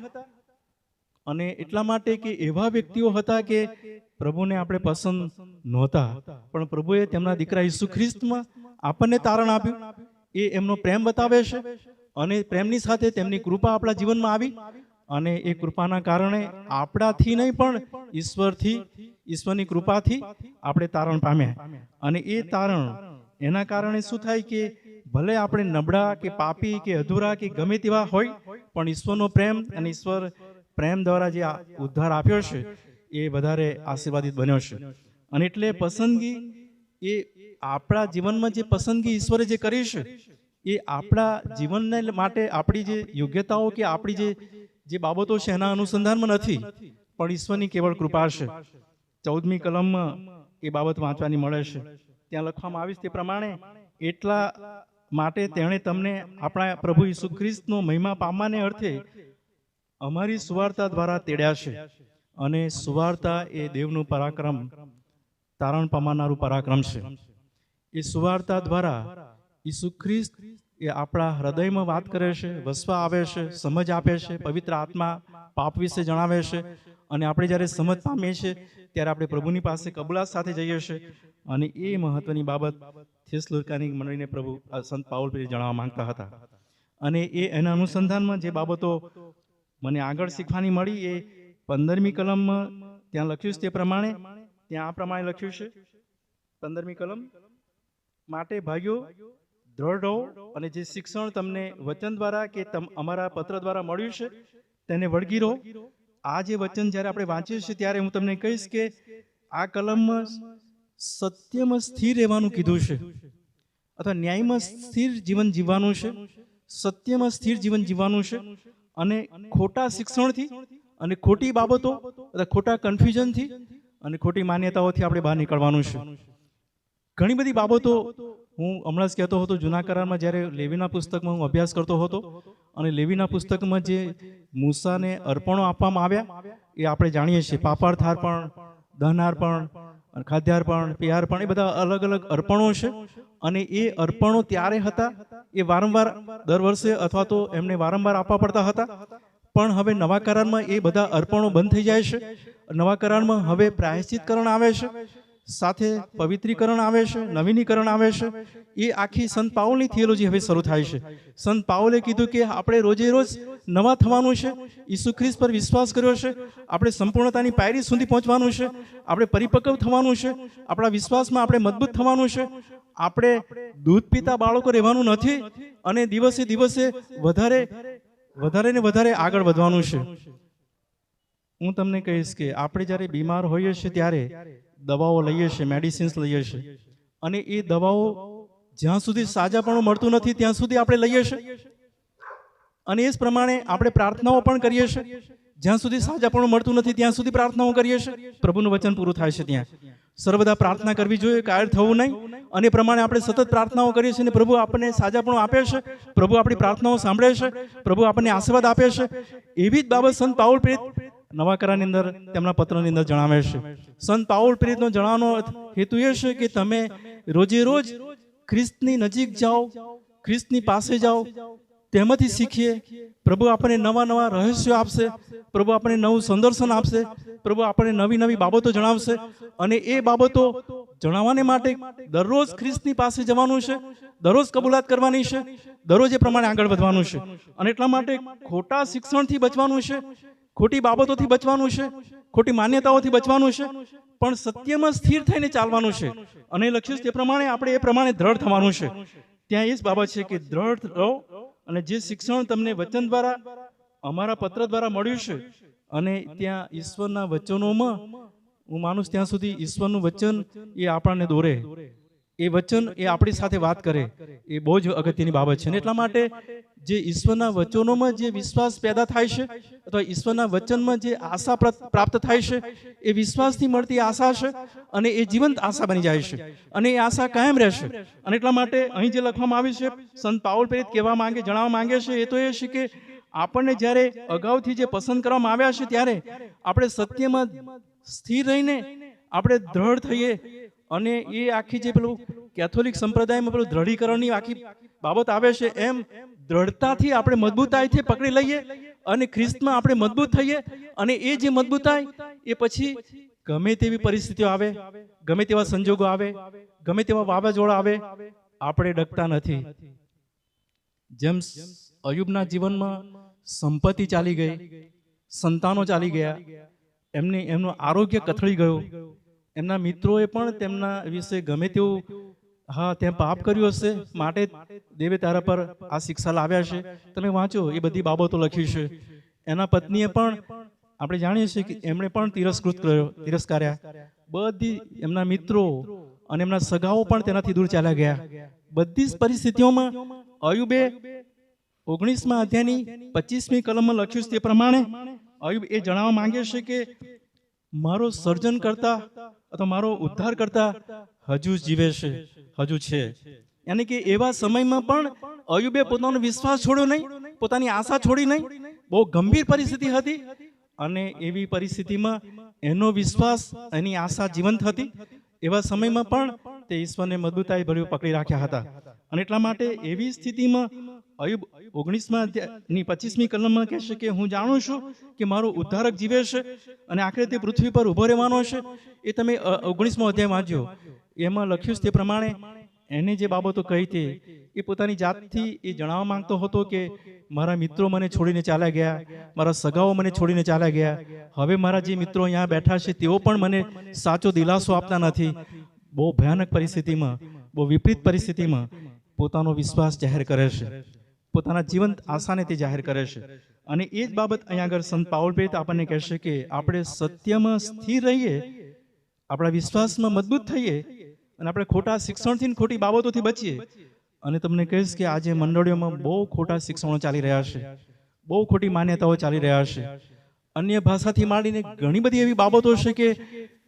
અને એટલા માટે કે એવા વ્યક્તિઓ હતા કે પ્રભુને આપણે પસંદ નહોતા, પણ પ્રભુએ તેમના દીકરા ઈસુ ખ્રિસ્તમાં આપણને તારણ આપ્યું. એ એમનો પ્રેમ બતાવે છે. અને પ્રેમની સાથે તેમની કૃપા આપણા જીવનમાં આવી. અને એ કૃપાના કારણે આપણાથી નહીં પણ ઈશ્વરની કૃપાથી આપણે તારણ પામ્યા. અને એ તારણ એના કારણે શું થાય કે ભલે આપણે નબળા કે પાપી કે અધૂરા કે ગમે તેવા હોય, પણ ઈશ્વરનો પ્રેમ અને ઈશ્વર પ્રેમ દ્વારા જે ઉદ્ધાર આપ્યો છે એ વધારે આશીર્વાદિત બન્યો છે. અને એટલે પસંદગી એ આપણા જીવનમાં જે પસંદગી ઈશ્વરે જે કરી છે એ આપણા જીવનને માટે આપણી જે યોગ્યતાઓ કે આપણી જે બાબતો છે એના અનુસંધાનમાં નથી, પણ ઈશ્વરની કેવળ કૃપા છે. 14મી કલમમાં એ બાબત વાંચવાની મળે છે. ત્યાં લખવામાં આવ્યું છે તે પ્રમાણે એટલા માટે તેણે તમને આપણા પ્રભુ ઈસુ ખ્રિસ્તનો મહિમા પામવાને અર્થે અમારી સુવાર્તા દ્વારા તેડ્યા છે. અને સુવાર્તા એ દેવનું પરાક્રમ, તારણ પામનારું પરાક્રમ છે. એ સુવાર્તા દ્વારા ઈસુ ખ્રિસ્ત એ આપણા હૃદયમાં વાત કરે છે, વસવા આવે છે, સમજ આપે છે, પવિત્ર આત્મા પાપ વિશે જણાવે છે. અને આપણે જ્યારે સમજ પામીએ છીએ ત્યારે આપણે પ્રભુની પાસે કબૂલાત સાથે જઈએ છીએ. અને એ મહત્વની બાબત થેસલોનિકાની મંડળીને પ્રભુ સંત પાઉલ જણાવવા માંગતા હતા. અને એના અનુસંધાનમાં જે બાબતો મને આગળ શીખવાની મળી એ 15મી કલમમાં ત્યાં લખ્યું છે તે પ્રમાણે, ત્યાં આ પ્રમાણે લખ્યું છે 15મી કલમ, માટે ભાઈઓ દ્રઢ રહો અને જે શિક્ષણ તમને વચન દ્વારા કે અમારા પત્ર દ્વારા મળ્યું છે તેને વળગી રહો. આ જે વચન જ્યારે આપણે વાંચીએ છીએ ત્યારે હું તમને કહીશ કે આ કલમમાં સત્યમાં સ્થિર રહેવાનું કીધું છે, અથવા ન્યાયમાં સ્થિર જીવન જીવવાનું છે, સત્યમાં સ્થિર જીવન જીવવાનું છે. અને ખોટા શિક્ષણથી અને ખોટી બાબતો અથવા ખોટા કન્ફ્યુઝનથી અને ખોટી માન્યતાઓથી આપણે બહાર નીકળવાનું છે. ઘણી બધી બાબતો હું હમણાં જ કહેતો હતો, જૂના કરારમાં જ્યારે લેવીના પુસ્તકમાં હું અભ્યાસ કરતો હતો અને લેવીના પુસ્તકમાં જે મૂસાને અર્પણો આપવામાં આવ્યા એ આપણે જાણીએ છીએ. પાપાર્થ અર્પણ, દહન અર્પણ, ખાદ્યાર્પણ, પેયાર્પણ, એ બધા અલગ અલગ અર્પણો છે. અને એ અર્પણો ત્યારે હતા, એ વારંવાર દર વર્ષે અથવા તો એમને વારંવાર આપવા પડતા હતા. પણ હવે નવા કરારમાં એ બધા અર્પણો બંધ થઈ જાય છે. નવા કરારમાં હવે પ્રાયશ્ચિતકરણ આવે છે, સાથે પવિત્રીકરણ આવે છે, નવીનીકરણ આવે છે. એ આખી સંત પાઉલની થિયોલોજી હવે શરૂ થાય છે. સંત પાઉલે કીધું કે આપણે રોજે રોજ નવા થવાનું છે, ઈસુ ખ્રિસ્ત પર વિશ્વાસ કર્યો છે, આપણે સંપૂર્ણતાની પાયરી સુધી પહોંચવાનું છે, આપણે પરિપક્વ થવાનું છે, આપણા વિશ્વાસમાં આપણે મજબૂત થવાનું છે, આપણે દૂધ પીતા બાળકો રહેવાનું નથી અને દિવસે દિવસે વધારે ને વધારે આગળ વધવાનું છે. હું તમને કહીશ કે આપણે જ્યારે બીમાર હોઈએ છીએ ત્યારે દવાઓ લઈએ છીએ, મેડિસિન્સ લઈએ છીએ, અને એ દવાઓ જ્યાં સુધી સાજાપણું મળતું નથી ત્યાં સુધી આપણે લઈએ છીએ. અને એ જ પ્રમાણે આપણે પ્રાર્થનાઓ પણ કરીએ છીએ. જ્યાં સુધી સાજાપણું મળતું નથી ત્યાં સુધી પ્રાર્થનાઓ કરીએ છીએ. પ્રભુનું વચન પૂરું થાય છે ત્યાં સર્વદા પ્રાર્થના કરવી જોઈએ, કાયર થવું નહીં. અને એ પ્રમાણે આપણે સતત પ્રાર્થનાઓ કરીએ છીએ અને પ્રભુ આપણને સાજાપણું આપે છે, પ્રભુ આપણી પ્રાર્થનાઓ સાંભળે છે, પ્રભુ આપણને આશીર્વાદ આપે છે. એવી જ બાબત સંત પાઉલ પ્રેરિત નવા કરારની અંદર તેમના પત્રની અંદર જણાવે છે. સંત પાઉલ પ્રેરિતનો જણાવવાનો હેતુ એ છે કે તમે રોજે રોજ ખ્રિસ્તની નજીક જાઓ, ખ્રિસ્તની પાસે જાઓ, તેમાંથી શીખીએ. પ્રભુ આપણને નવા નવા રહસ્યો આપશે, પ્રભુ આપણને નવું સંદર્શન આપશે, પ્રભુ આપણને નવી નવી બાબતો જણાવશે. અને એ બાબતો જણાવવાને માટે દરરોજ ખ્રિસ્તની પાસે જવાનું છે, દરરોજ કબૂલાત કરવાની છે, દરરોજ એ પ્રમાણે આગળ વધવાનું છે. અને એટલા માટે ખોટા શિક્ષણથી બચવાનું છે, ખોટી બાબતોથી બચવાનું છે, ખોટી માન્યતાઓથી બચવાનું છે, પણ સત્યમાં સ્થિર થઈને ચાલવાનું છે. અને લખ્યું છે તે પ્રમાણે આપણે એ પ્રમાણે દ્રઢ થવાનું છે. ત્યાં એ જ બાબત છે કે દ્રઢ રહો. અને જે શિક્ષણ તમને વચન દ્વારા, અમારા પત્ર દ્વારા મળ્યું છે, અને ત્યાં ઈશ્વરના વચનોમાં હું માનું ત્યાં સુધી ઈશ્વરનું વચન એ આપણને દોરે, એ વચન એ આપણી સાથે વાત કરે, એ બહુ જ અગત્યની બાબત છે. અને એટલા માટે જે ઈશ્વરના વચનોમાં જે વિશ્વાસ પેદા થાય છે, અથવા ઈશ્વરના વચનમાં જે આશા પ્રાપ્ત થાય છે, એ વિશ્વાસથી મળતી આશા છે, અને એ જીવંત આશા બની જાય છે, અને એ આશા કાયમ રહેશે. અને એટલા માટે અહીં જે લખવામાં આવ્યું છે, સંત પાઉલ પ્રેરિત જણાવવા માંગે છે, એ તો એ છે કે આપણને જ્યારે અગાઉથી જે પસંદ કરવામાં આવ્યા છે ત્યારે આપણે સત્યમાં સ્થિર રહીને આપણે દ્રઢ થઈએ. અને એ આખી જે પેલું કેથોલિક સંપ્રદાયમાં પેલું દ્રઢીકરણની આખી બાબત આવે છે, એમ દ્રઢતાથી આપણે મજબૂતાઈથી પકડી લઈએ અને ખ્રિસ્તમાં આપણે મજબૂત થઈએ. અને એ જે મજબૂતાઈ એ પછી ગમે તેવી પરિસ્થિતિઓ આવે, ગમે તેવા સંજોગો આવે, ગમે તેવા વાવાઝોડા આવે, આપણે ડગતા નથી. જેમ અયુબના જીવનમાં સંપત્તિ ચાલી ગઈ, સંતાનો ચાલી ગયા, એમનું આરોગ્ય કથળી ગયું, એમના મિત્રોએ પણ તેમના વિશે ગમે તેવું, હા ત્યાં પાપ કર્યું હશે માટે દેવે તારા પર આ શિક્ષા લાવ્યા છે, તમે વાંચો, એ બધી બાબતો લખી છે. એના પત્નીએ પણ આપણે જાણીએ છીએ કે એમણે પણ તિરસ્કાર્યા. બધી એમના મિત્રો અને એમના સગાઓ પણ તેનાથી દૂર ચાલ્યા ગયા. બધી જ પરિસ્થિતિઓમાં અયુબે 19મા અધ્યાયની 25મી કલમમાં લખ્યું છે તે પ્રમાણે અયુબ એ જણાવવા માંગે છે કે મારો સર્જન કરતા અથવા મારો ઉદ્ધાર કરતા હજુ જીવે છે, હજુ છે. યાની કે એવા સમયમાં પણ અયુબે પોતાનો વિશ્વાસ છોડ્યો નહીં, પોતાની આશા છોડી નહીં. બહુ ગંભીર પરિસ્થિતિ હતી, અને એવી પરિસ્થિતિમાં એનો વિશ્વાસ, એની આશા જીવંત હતી. એવા સમયમાં પણ તે ઈશ્વરને મજબૂતાઈ ભર્યું પકડી રાખ્યા હતા. અને એટલા માટે એવી સ્થિતિમાં અયુબ 19મા અધ્યાયની 25મી કલમમાં કહેશે કે હું જાણું છું કે મારો ઉદ્ધારક જીવે છે અને આખરે તે પૃથ્વી પર ઉભો રહેવાનો છે. એ તમે 19મો અધ્યાય વાંચજો, એમાં લખ્યું છે તે પ્રમાણે એને જે બાબતો કહી હતી એ પોતાની જાતથી એ જણાવવા માંગતો હતો કે મારા મિત્રો મને છોડીને ચાલ્યા ગયા, મારા સગાઓ મને છોડીને ચાલ્યા ગયા, હવે મારા જે મિત્રો અહીંયા બેઠા છે તેઓ પણ મને સાચો દિલાસો આપતા નથી. બહુ ભયાનક પરિસ્થિતિમાં, બહુ વિપરીત પરિસ્થિતિમાં પોતાનો વિશ્વાસ જાહેર કરે છે, પોતાના જીવંત આશાને તે જાહેર કરે છે. અને એ જ બાબત અહીંયા આગળ સંત પાઉલ પ્રેરિત આપણને કહેશે કે આપણે સત્યમાં સ્થિર રહીએ, આપણા વિશ્વાસમાં મજબૂત થઈએ, અને આપણે ખોટા શિક્ષણથી ખોટી બાબતોથી બચીએ. અને તમને કહીશ કે આજે મંડળીઓમાં બહુ ખોટા શિક્ષણો ચાલી રહ્યા છે, બહુ ખોટી માન્યતાઓ ચાલી રહ્યા છે. અન્ય ભાષાથી માંડીને ઘણી બધી એવી બાબતો છે કે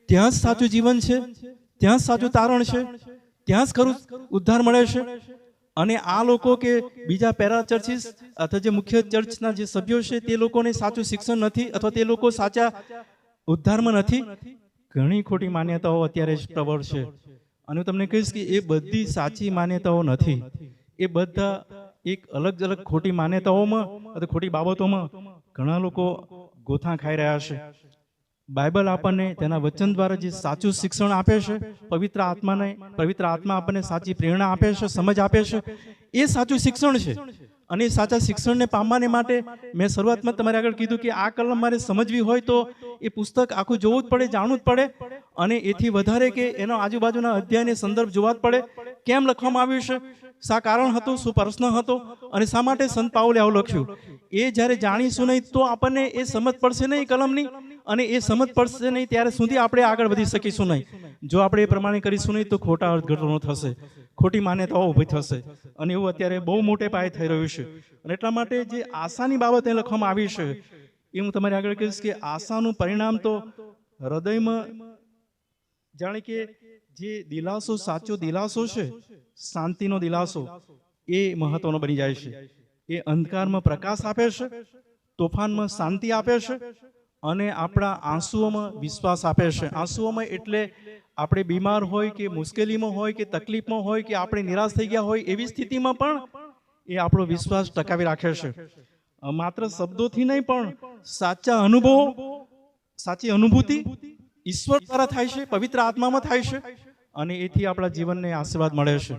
ત્યાં જ સાચું જીવન છે, ત્યાં જ સાચું તારણ છે, ત્યાં જ ખરું ઉદ્ધાર મળે છે. અને આ લોકો કે બીજા પેરા ચર્ચિસ અથવા જે મુખ્ય ચર્ચના જે સભ્યો છે તે લોકોને સાચું શિક્ષણ નથી અથવા તે લોકો સાચા ઉદ્ધારમાં નથી. ઘણી ખોટી માન્યતાઓ અત્યારે જ પ્રબળ છે અને હું તમને કહીશ કે એ બધી સાચી માન્યતાઓ નથી. એ બધા એક અલગ અલગ ખોટી માન્યતાઓમાં અથવા ખોટી બાબતોમાં ઘણા લોકો ગોથા ખાઈ રહ્યા છે. બાઇબલ આપણને તેના વચન દ્વારા જે સાચું શિક્ષણ આપે છે, પવિત્ર આત્મા આપણને સાચી પ્રેરણા આપે છે, સમજ આપે છે, એ સાચું શિક્ષણ છે. અને એ સાચા શિક્ષણને પામવાને માટે મેં શરૂઆતમાં તમારે આગળ કીધું કે આ કલમ મારે સમજવી હોય તો એ પુસ્તક આખું જોવું જ પડે, જાણવું જ પડે, અને એથી વધારે કે એનો આજુબાજુના અધ્યાયને સંદર્ભ જોવા જ પડે. કેમ લખવામાં આવ્યું છે, શા કારણ હતું, શું પ્રશ્ન હતો અને શા માટે સંત પાઉલે આવું લખ્યું, એ જ્યારે જાણીશું નહીં તો આપણને એ સમજ પડશે નહીં કલમની, અને એ સમજ પડશે નહીં ત્યારે સુધી આપણે આગળ વધી શકીશું નહીં. જો આપણે એ પ્રમાણે કરીશું નહીં તો ખોટા અર્થઘટનો થશે, ખોટી માન્યતાઓ ઊભી થશે, અને એવું અત્યારે બહુ મોટે પાયે થઈ રહ્યું છે. અને એટલા માટે જે આશાની બાબત એ લખવામાં આવી છે એ હું તમારી આગળ કહીશ કે આશાનું પરિણામ તો હૃદયમાં જાણે કે જે દિલાસો, સાચો દિલાસો છે, શાંતિનો દિલાસો, એ મહત્વનો બની જાય છે. એ અંધકારમાં પ્રકાશ આપે છે, તોફાનમાં શાંતિ આપે છે, અને આપણા આંસુઓમાં વિશ્વાસ આપે છે. આંસુઓમાં એટલે આપણે બીમાર હોય કે મુશ્કેલીમાં હોય કે તકલીફમાં હોય કે આપણે નિરાશ થઈ ગયા હોય એવી સ્થિતિમાં પણ એ આપણો વિશ્વાસ ટકાવી રાખે છે. માત્ર શબ્દોથી નહીં પણ સાચા અનુભવો, સાચી અનુભૂતિ ઈશ્વર દ્વારા થાય છે, પવિત્ર આત્મામાં થાય છે, અને એથી આપણા જીવનને આશીર્વાદ મળે છે.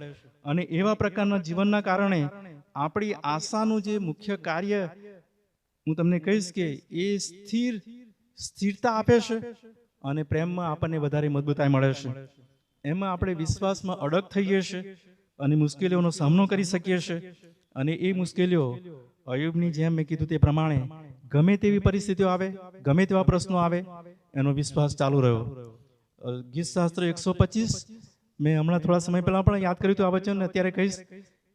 અને એવા પ્રકારના જીવનના કારણે આપણી આશાનું જે મુખ્ય કાર્ય હું તમને કહીશ કે એ સ્થિરતા આપે છે, અને પ્રેમમાં આપણને વધારે મજબૂતાઈ મળે છે. એમાં આપણે વિશ્વાસમાં અડગ થઈએ છીએ અને મુશ્કેલીઓનો સામનો કરી શકીએ છીએ. અને એ મુશ્કેલીઓ અયુબની જેમ મેં કીધું તે પ્રમાણે ગમે તેવી પરિસ્થિતિઓ આવે, ગમે તેવા પ્રશ્નો આવે, એનો વિશ્વાસ ચાલુ રહ્યો. ગીત શાસ્ત્ર 125 મેં હમણાં થોડા સમય પહેલા પણ યાદ કર્યું હતું આ વચન, અત્યારે કહીશ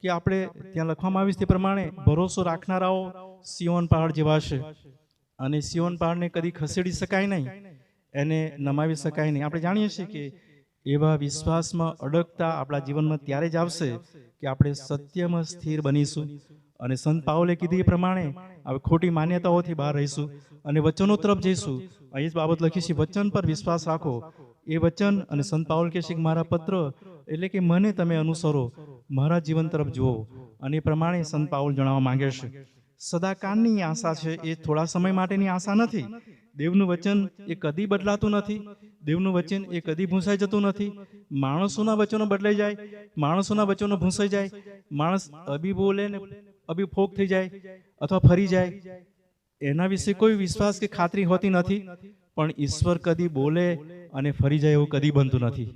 કે આપણે ત્યાં લખવામાં આવ્યું તે પ્રમાણે ભરોસો રાખનારાઓ સિયોન પહાડ જેવા છે, અને સિયોન પહાડને કદી ખસેડી શકાય નહીં, એને નમાવી શકાય નહીં. આપણે જાણીએ છીએ કે એવા વિશ્વાસમાં અડગતા આપણા જીવનમાં ત્યારે જ આવશે કે આપણે સત્યમાં સ્થિર બનીશું. અને સંત પાઉલે કીધી એ પ્રમાણે હવે ખોટી માન્યતાઓથી બહાર રહીશું અને વચનો તરફ જઈશું. અહીં જ બાબત લખી છે, વચન પર વિશ્વાસ રાખો. એ વચન અને સંત પાઉલ કહે છે કે મારા પત્ર એટલે કે મને તમે અનુસરો, મારા જીવન તરફ જુઓ. અને એ પ્રમાણે સંત પાઉલ જણાવવા માંગે છે. સદાકાળની આશા છે, એ થોડા સમય માટેની આશા નથી. દેવનું વચન એ કદી બદલાતું નથી, દેવનું વચન એ કદી ભૂંસાઈ જતું નથી. માણસોના વચનો બદલાઈ જાય, માણસોના વચનો ભૂંસાઈ જાય, માણસ અભી બોલે ને અભી ફોક થઈ જાય અથવા ફરી જાય, એના વિશે કોઈ વિશ્વાસ કે ખાતરી હોતી નથી. પણ ઈશ્વર કદી બોલે અને ફરી જાય એવું કદી બનતું નથી.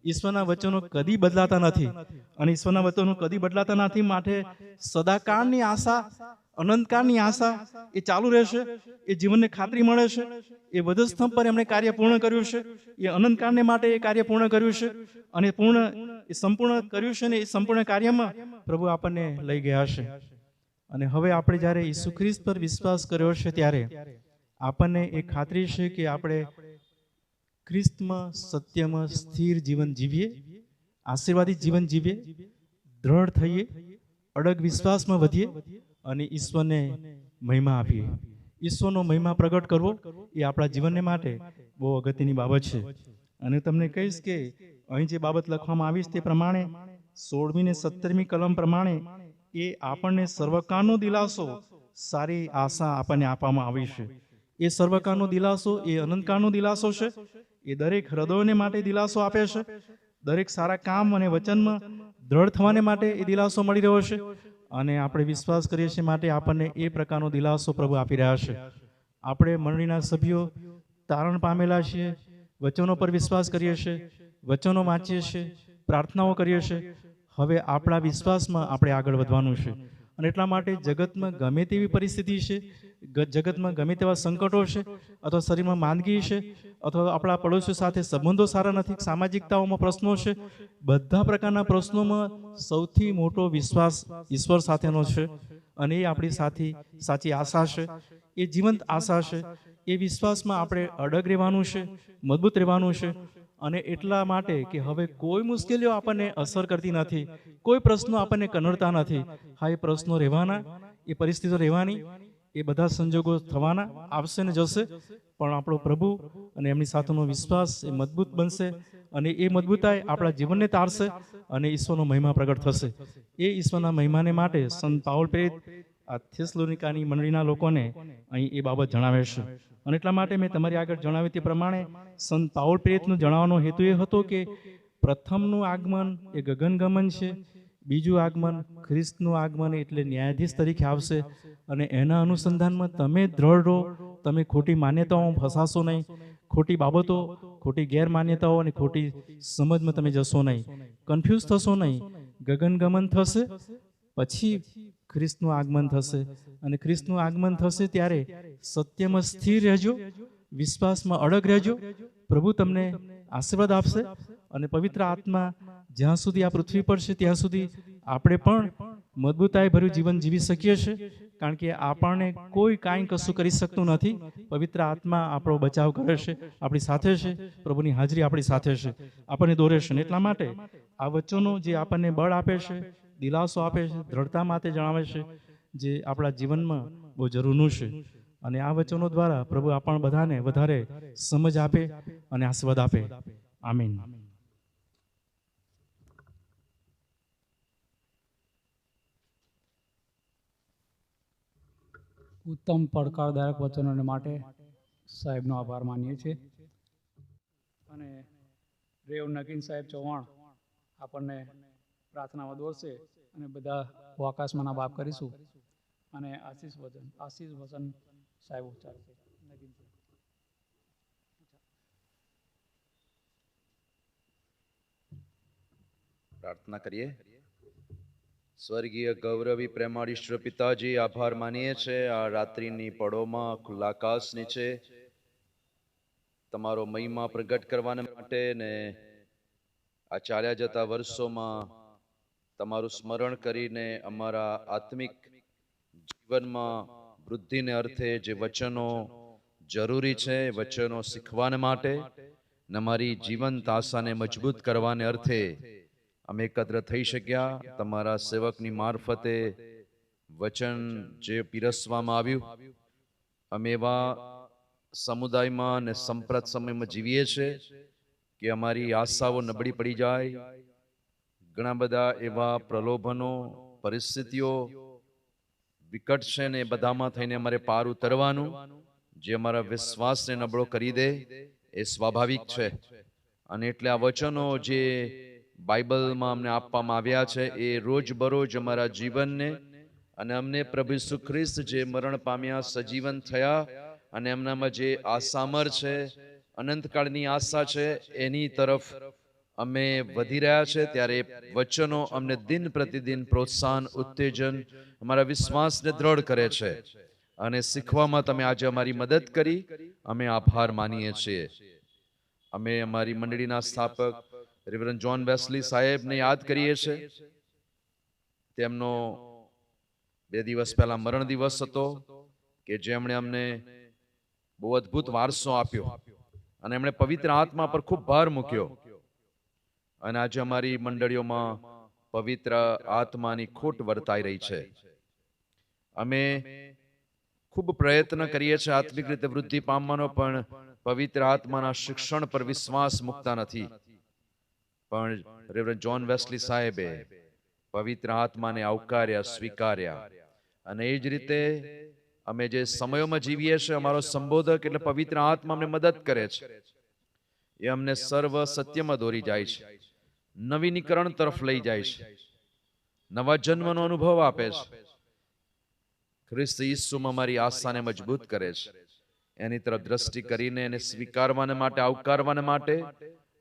ઈશ્વરના વચનો કદી બદલાતા નથી, અને ઈશ્વરના વચનો કદી બદલાતા નથી. માટે સદાકાળની આશા, અનંતકાળની આશા એ ચાલુ રહેશે. એ જીવનને ખાતરી મળે છે. એ વધસ્તંભ પર એમણે કાર્ય પૂર્ણ કર્યું છે, એ અનંતકાળને માટે એ કાર્ય પૂર્ણ કર્યું છે, અને સંપૂર્ણ કર્યું છે. ને એ સંપૂર્ણ કાર્યમાં પ્રભુ આપણને લઈ ગયા છે. અને હવે આપણે જ્યારે ઈસુ ખ્રિસ્ત પર વિશ્વાસ કર્યો છે ત્યારે આપણને એ ખાતરી છે કે આપણે ખ્રિસ્તમાં, સત્યમાં સ્થિર જીવન જીવીએ, આશીર્વાદિત જીવન જીવીએ, દ્રઢ થઈએ, અડગ વિશ્વાસમાં વધીએ અને ઈશ્વરને મહિમા આપીએ. ઈશ્વરનો મહિમા પ્રગટ કરવો એ આપણા જીવનને માટે બહુ અગત્યની બાબત છે. અને તમને કહીશ કે અહીં જે બાબત લખવામાં આવી છે તે પ્રમાણે 16મી ને 17મી કલમ પ્રમાણે એ આપણને સર્વકાળનો દિલાસો, સારી આશા આપણને આપવામાં આવી છે. એ સર્વકાળનો દિલાસો એ અનંતકાળનો દિલાસો છે. એ દરેક હૃદયોને માટે દિલાસો આપે છે. દરેક સારા કામ અને વચનમાં દ્રઢ થવાને માટે એ દિલાસો મળી રહ્યો છે. અને આપણે વિશ્વાસ કરીએ છીએ માટે આપણને એ પ્રકારનો દિલાસો પ્રભુ આપી રહ્યા છે. આપણે મંડળીના સભ્યો તારણ પામેલા છીએ, વચનો પર વિશ્વાસ કરીએ છીએ, વચનો વાંચીએ છીએ, પ્રાર્થનાઓ કરીએ છીએ. હવે આપણા વિશ્વાસમાં આપણે આગળ વધવાનું છે. અને એટલા માટે જગતમાં ગમે તેવી પરિસ્થિતિ છે, જગતમાં ગમે તેવા સંકટો છે, અથવા શરીરમાં માંદગી છે, અથવા આપણા પડોશીઓ સાથે સંબંધો સારા નથી, સામાજિકતાઓમાં પ્રશ્નો છે, બધા પ્રકારના પ્રશ્નોમાં સૌથી મોટો વિશ્વાસ ઈશ્વર સાથેનો છે. અને એ આપણી સાચી આશા છે, એ જીવંત આશા છે. એ વિશ્વાસમાં આપણે અડગ રહેવાનું છે, મજબૂત રહેવાનું છે. અને એટલા માટે કે હવે કોઈ મુશ્કેલીઓ આપણને અસર કરતી નથી, કોઈ પ્રશ્નો આપણને કનડતા નથી. હા, એ પ્રશ્નો રહેવાના, એ પરિસ્થિતિઓ રહેવાની, એ બધા સંજોગો થવાના, આવશે ને જશે, પણ આપણો પ્રભુ અને એમની સાથેનો વિશ્વાસ એ મજબૂત બનશે અને એ મજબૂતાઈ આપણા જીવનને તારશે અને ઈશ્વરનો મહિમા પ્રગટ થશે. એ ઈશ્વરના મહિમાને માટે સંત પાઉલ પ્રેરિત આ થેસલોનિકાની મંડળીના લોકોને અહીં એ બાબત જણાવે છે. અને એટલા માટે મેં તમારી આગળ જણાવ્યું તે પ્રમાણે સંત પાઉલ પ્રેરિતનું જણાવવાનો હેતુ એ હતો કે પ્રથમનું આગમન એ ગગનગમન છે, બીજું આગમન ખ્રિસ્તનું આગમન એટલે ન્યાયાધીશ તરીકે આવશે અને એના અનુસંધાનમાં તમે દ્રઢ રહો, તમે ખોટી માન્યતાઓ ફસાશો નહીં, ખોટી બાબતો, ખોટી ગેરમાન્યતાઓ અને ખોટી સમજમાં તમે જશો નહીં, કન્ફ્યુઝ થશો નહીં. ગગનગમન થશે પછી ખ્રિસ્તનું આગમન થશે અને ખ્રિસ્તનું આગમન થશે ત્યારે સત્યમાં સ્થિર રહેજો, વિશ્વાસમાં અડગ રહેજો. પ્રભુ તમને આશીર્વાદ આપશે અને પવિત્ર આત્મા જ્યાં સુધી આ પૃથ્વી પર છે ત્યાં સુધી આપણે પણ મજબૂતાઈ ભર્યું જીવન જીવી શકીએ છીએ, કારણ કે આપણને કોઈ કાંઈ કશું કરી શકતું નથી. પવિત્ર આત્મા આપણો બચાવ કરે છે, આપણી સાથે છે, પ્રભુની હાજરી આપણી સાથે છે, આપણને દોરે છે. એટલા માટે આ વચનો જે આપણને બળ આપે છે, દિલાસો આપે છે, દ્રઢતા માટે જણાવે છે, જે આપણા જીવનમાં બહુ જરૂરનું છે. અને આ વચનો દ્વારા પ્રભુ આપણ બધાને વધારે સમજ આપે અને આશીર્વાદ આપે. આમીન. ઉત્તમ પડકારદાયક વચનોને માટે સાહેબનો આભાર માનીએ છીએ. અને રેવ નગીન સાહેબ ચૌહાણ આપણને પ્રાર્થનામાં દોરશે અને બધા આકાશમાંના બાપ કરીશું અને આશીષ વચન સાહેબ ઉચ્ચારશે. નગીન સાહેબ. પ્રાર્થના કરીએ. સ્વર્ગીય ગૌરવી પ્રેમાળીશ્વર પિતાજી, આભાર માનીએ છીએ આ રાત્રિની પળોમાં ખુલ્લા આકાશ નીચે તમારો મહિમા પ્રગટ કરવાને માટે ને આ ચાલ્યા જતા વર્ષોમાં તમારું સ્મરણ કરીને અમારા આત્મિક જીવનમાં વૃદ્ધિને અર્થે જે વચનો જરૂરી છે વચનો શીખવાને માટે ને અમારી જીવંત આશાને મજબૂત કરવાને અર્થે અમે એકત્ર થઈ શક્યા. તમારા સેવકની મારફતે વચન જે પીરસવામાં આવ્યું, અમે એવા સમુદાયમાં અને સંપ્રત સમયમાં જીવીએ છીએ કે અમારી આશાઓ નબળી પડી જાય. ઘણા બધા એવા પ્રલોભનો, પરિસ્થિતિઓ વિકટ છે ને એ બધામાં થઈને અમારે પાર ઉતરવાનું, જે અમારા વિશ્વાસને નબળો કરી દે એ સ્વાભાવિક છે. અને એટલે આ વચનો જે બાઇબલમાં અમને આપવામાં આવ્યા છે એ રોજબરોજ અમારા જીવનને અને અમને પ્રભુ ઈસુ ખ્રિસ્ત જે મરણ પામ્યા, સજીવન થયા અને એમનામાં જે આશામર છે, અનંતકાળની આશા છે, એની તરફ અમે વધી રહ્યા છે. ત્યારે વચનો અમને દિન પ્રતિદિન પ્રોત્સાહન, ઉત્તેજન, અમારા વિશ્વાસને દ્રઢ કરે છે અને શીખવામાં તમે આજે અમારી મદદ કરી, અમે આભાર માનીએ છીએ. અમે અમારી મંડળીના સ્થાપક રેવરન્ડ જ્હોન વેસ્લી સાહેબને યાદ કરીએ છીએ. તેમનો 2 દિવસ પહેલા મરણ દિવસ હતો કે જેમણે અમને બહુ અદ્ભુત વારસો આપ્યો અને એમણે પવિત્ર આત્મા પર ખૂબ ભાર મૂક્યો. અને આજે અમારી મંડળીઓમાં પવિત્ર આત્માની ખોટ વર્તાઈ રહી છે. અમે ખૂબ પ્રયત્ન કરીએ છીએ આત્મિક રીતે વૃદ્ધિ પામવાનો, પણ પવિત્ર આત્માના શિક્ષણ પર વિશ્વાસ મૂકતા નથી. પણ રેવરન્ડ જ્હોન વેસ્લી સાહેબે પવિત્ર આત્માને આવકાર્યા, સ્વીકાર્યા. અને એ જ રીતે અમે જે સમયોમાં જીવીએ છીએ, અમારો સંબોધક એટલે પવિત્ર આત્મા અમને મદદ કરે છે. એ અમને સર્વ સત્યમાં દોરી જાય છે, નવીનીકરણ તરફ લઈ જાય છે, નવા જન્મનો અનુભવ આપે છે, ખ્રિસ્ત ઈસુમાં અમારી આશાને મજબૂત કરે છે. એની તરફ દ્રષ્ટિ કરીને એને સ્વીકારવાને માટે, આવકારવાને માટે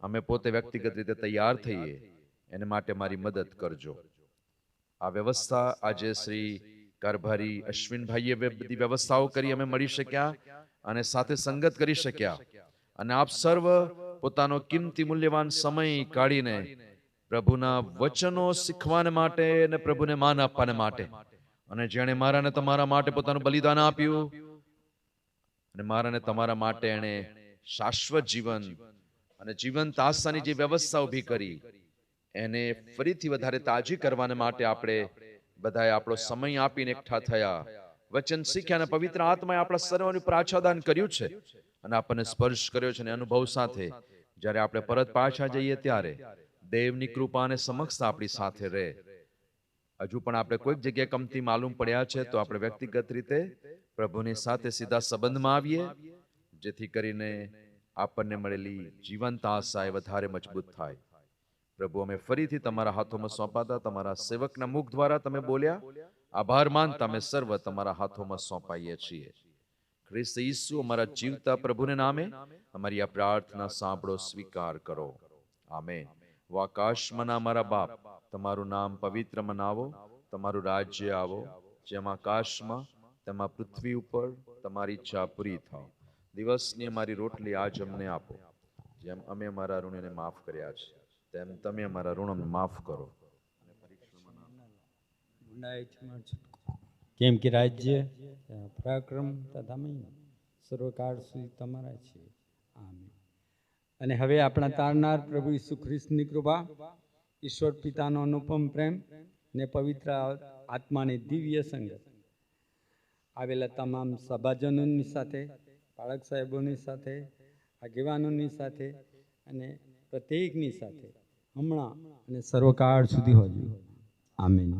અમે પોતે વ્યક્તિગત રીતે તૈયાર થઈએ. એને માટે મારી મદદ કરજો. આ વ્યવસ્થા આજે શ્રી કારભારી અશ્વિનભાઈએ બધી વ્યવસ્થાઓ કરી, અમે મળી શક્યા અને સાથે સંગત કરી શક્યા. અને આપ સર્વ પોતાનો કિંમતી મૂલ્યવાન સમય કાઢીને પ્રભુના વચનો શીખવાને માટે અને પ્રભુને માન આપવાને માટે, અને જેણે મારા ને તમારા માટે પોતાનું બલિદાન આપ્યું અને મારા ને તમારા માટે એણે શાશ્વત જીવન અને જીવંત આશાની જે વ્યવસ્થા ઊભી કરી એને ફરીથી વધારે તાજી કરવાને માટે આપણે બધાએ આપણો સમય આપીને એકઠા થયા, વચન શીખ્યા અને પવિત્ર આત્માએ આપણા સર્વની ઉપર આચ્છાદન કર્યું છે અને આપણને સ્પર્શ કર્યો છે. અને અનુભવ સાથે જ્યારે આપણે પરત પાછા જઈએ ત્યારે દેવની કૃપા અને સમક્ષ આપણી સાથે રહે. હજુ પણ આપણે કોઈક જગ્યાએ કમતી માલુમ પડ્યા છે તો આપણે વ્યક્તિગત રીતે પ્રભુની સાથે સીધા સંબંધમાં આવીએ, જેથી કરીને આપણને મળેલી જીવંત આશા એ વધારે મજબૂત થાય. પ્રભુ, અમે ફરીથી તમારા હાથોમાં સોંપાતા તમારા સેવકના મુખ દ્વારા તમે બોલ્યા, આભાર માનતા અમે સર્વ તમારા હાથોમાં સોંપાઈએ છીએ. ખ્રિસ્ત ઈસુ અમારા જીવતા પ્રભુને નામે અમારી આ પ્રાર્થના સાંભળો, સ્વીકાર કરો. આમેન. વો આકાશમાંના અમારા બાપ, તમારું નામ પવિત્ર મનાવો, તમારું રાજ્ય આવો, જેમ આકાશમાં તેમાં પૃથ્વી ઉપર તમારી ઈચ્છા પૂરી થાય. દિવસની અમારી રોટલી આજ અમને આપો, જેમ અમે અમારા ઋણીને માફ કર્યા છે તેમ તમે અમારા ઋણોને માફ કરો. કેમ કે રાજ્ય, પરાક્રમ તથા મહિમા સર્વકાળ સુધી તમારા છે. આમીન. અને હવે આપણા તારનાર પ્રભુ ઈસુ ખ્રિસ્તની કૃપા, ઈશ્વર પિતાનો અનુપમ પ્રેમ ને પવિત્ર આત્માની દિવ્ય સંગત આવેલા તમામ સભાજનોની સાથે, બાળક સાહેબોની સાથે, આગેવાનોની સાથે અને પ્રત્યેકની સાથે હમણાં અને સર્વકાળ સુધી હોય. આમીન.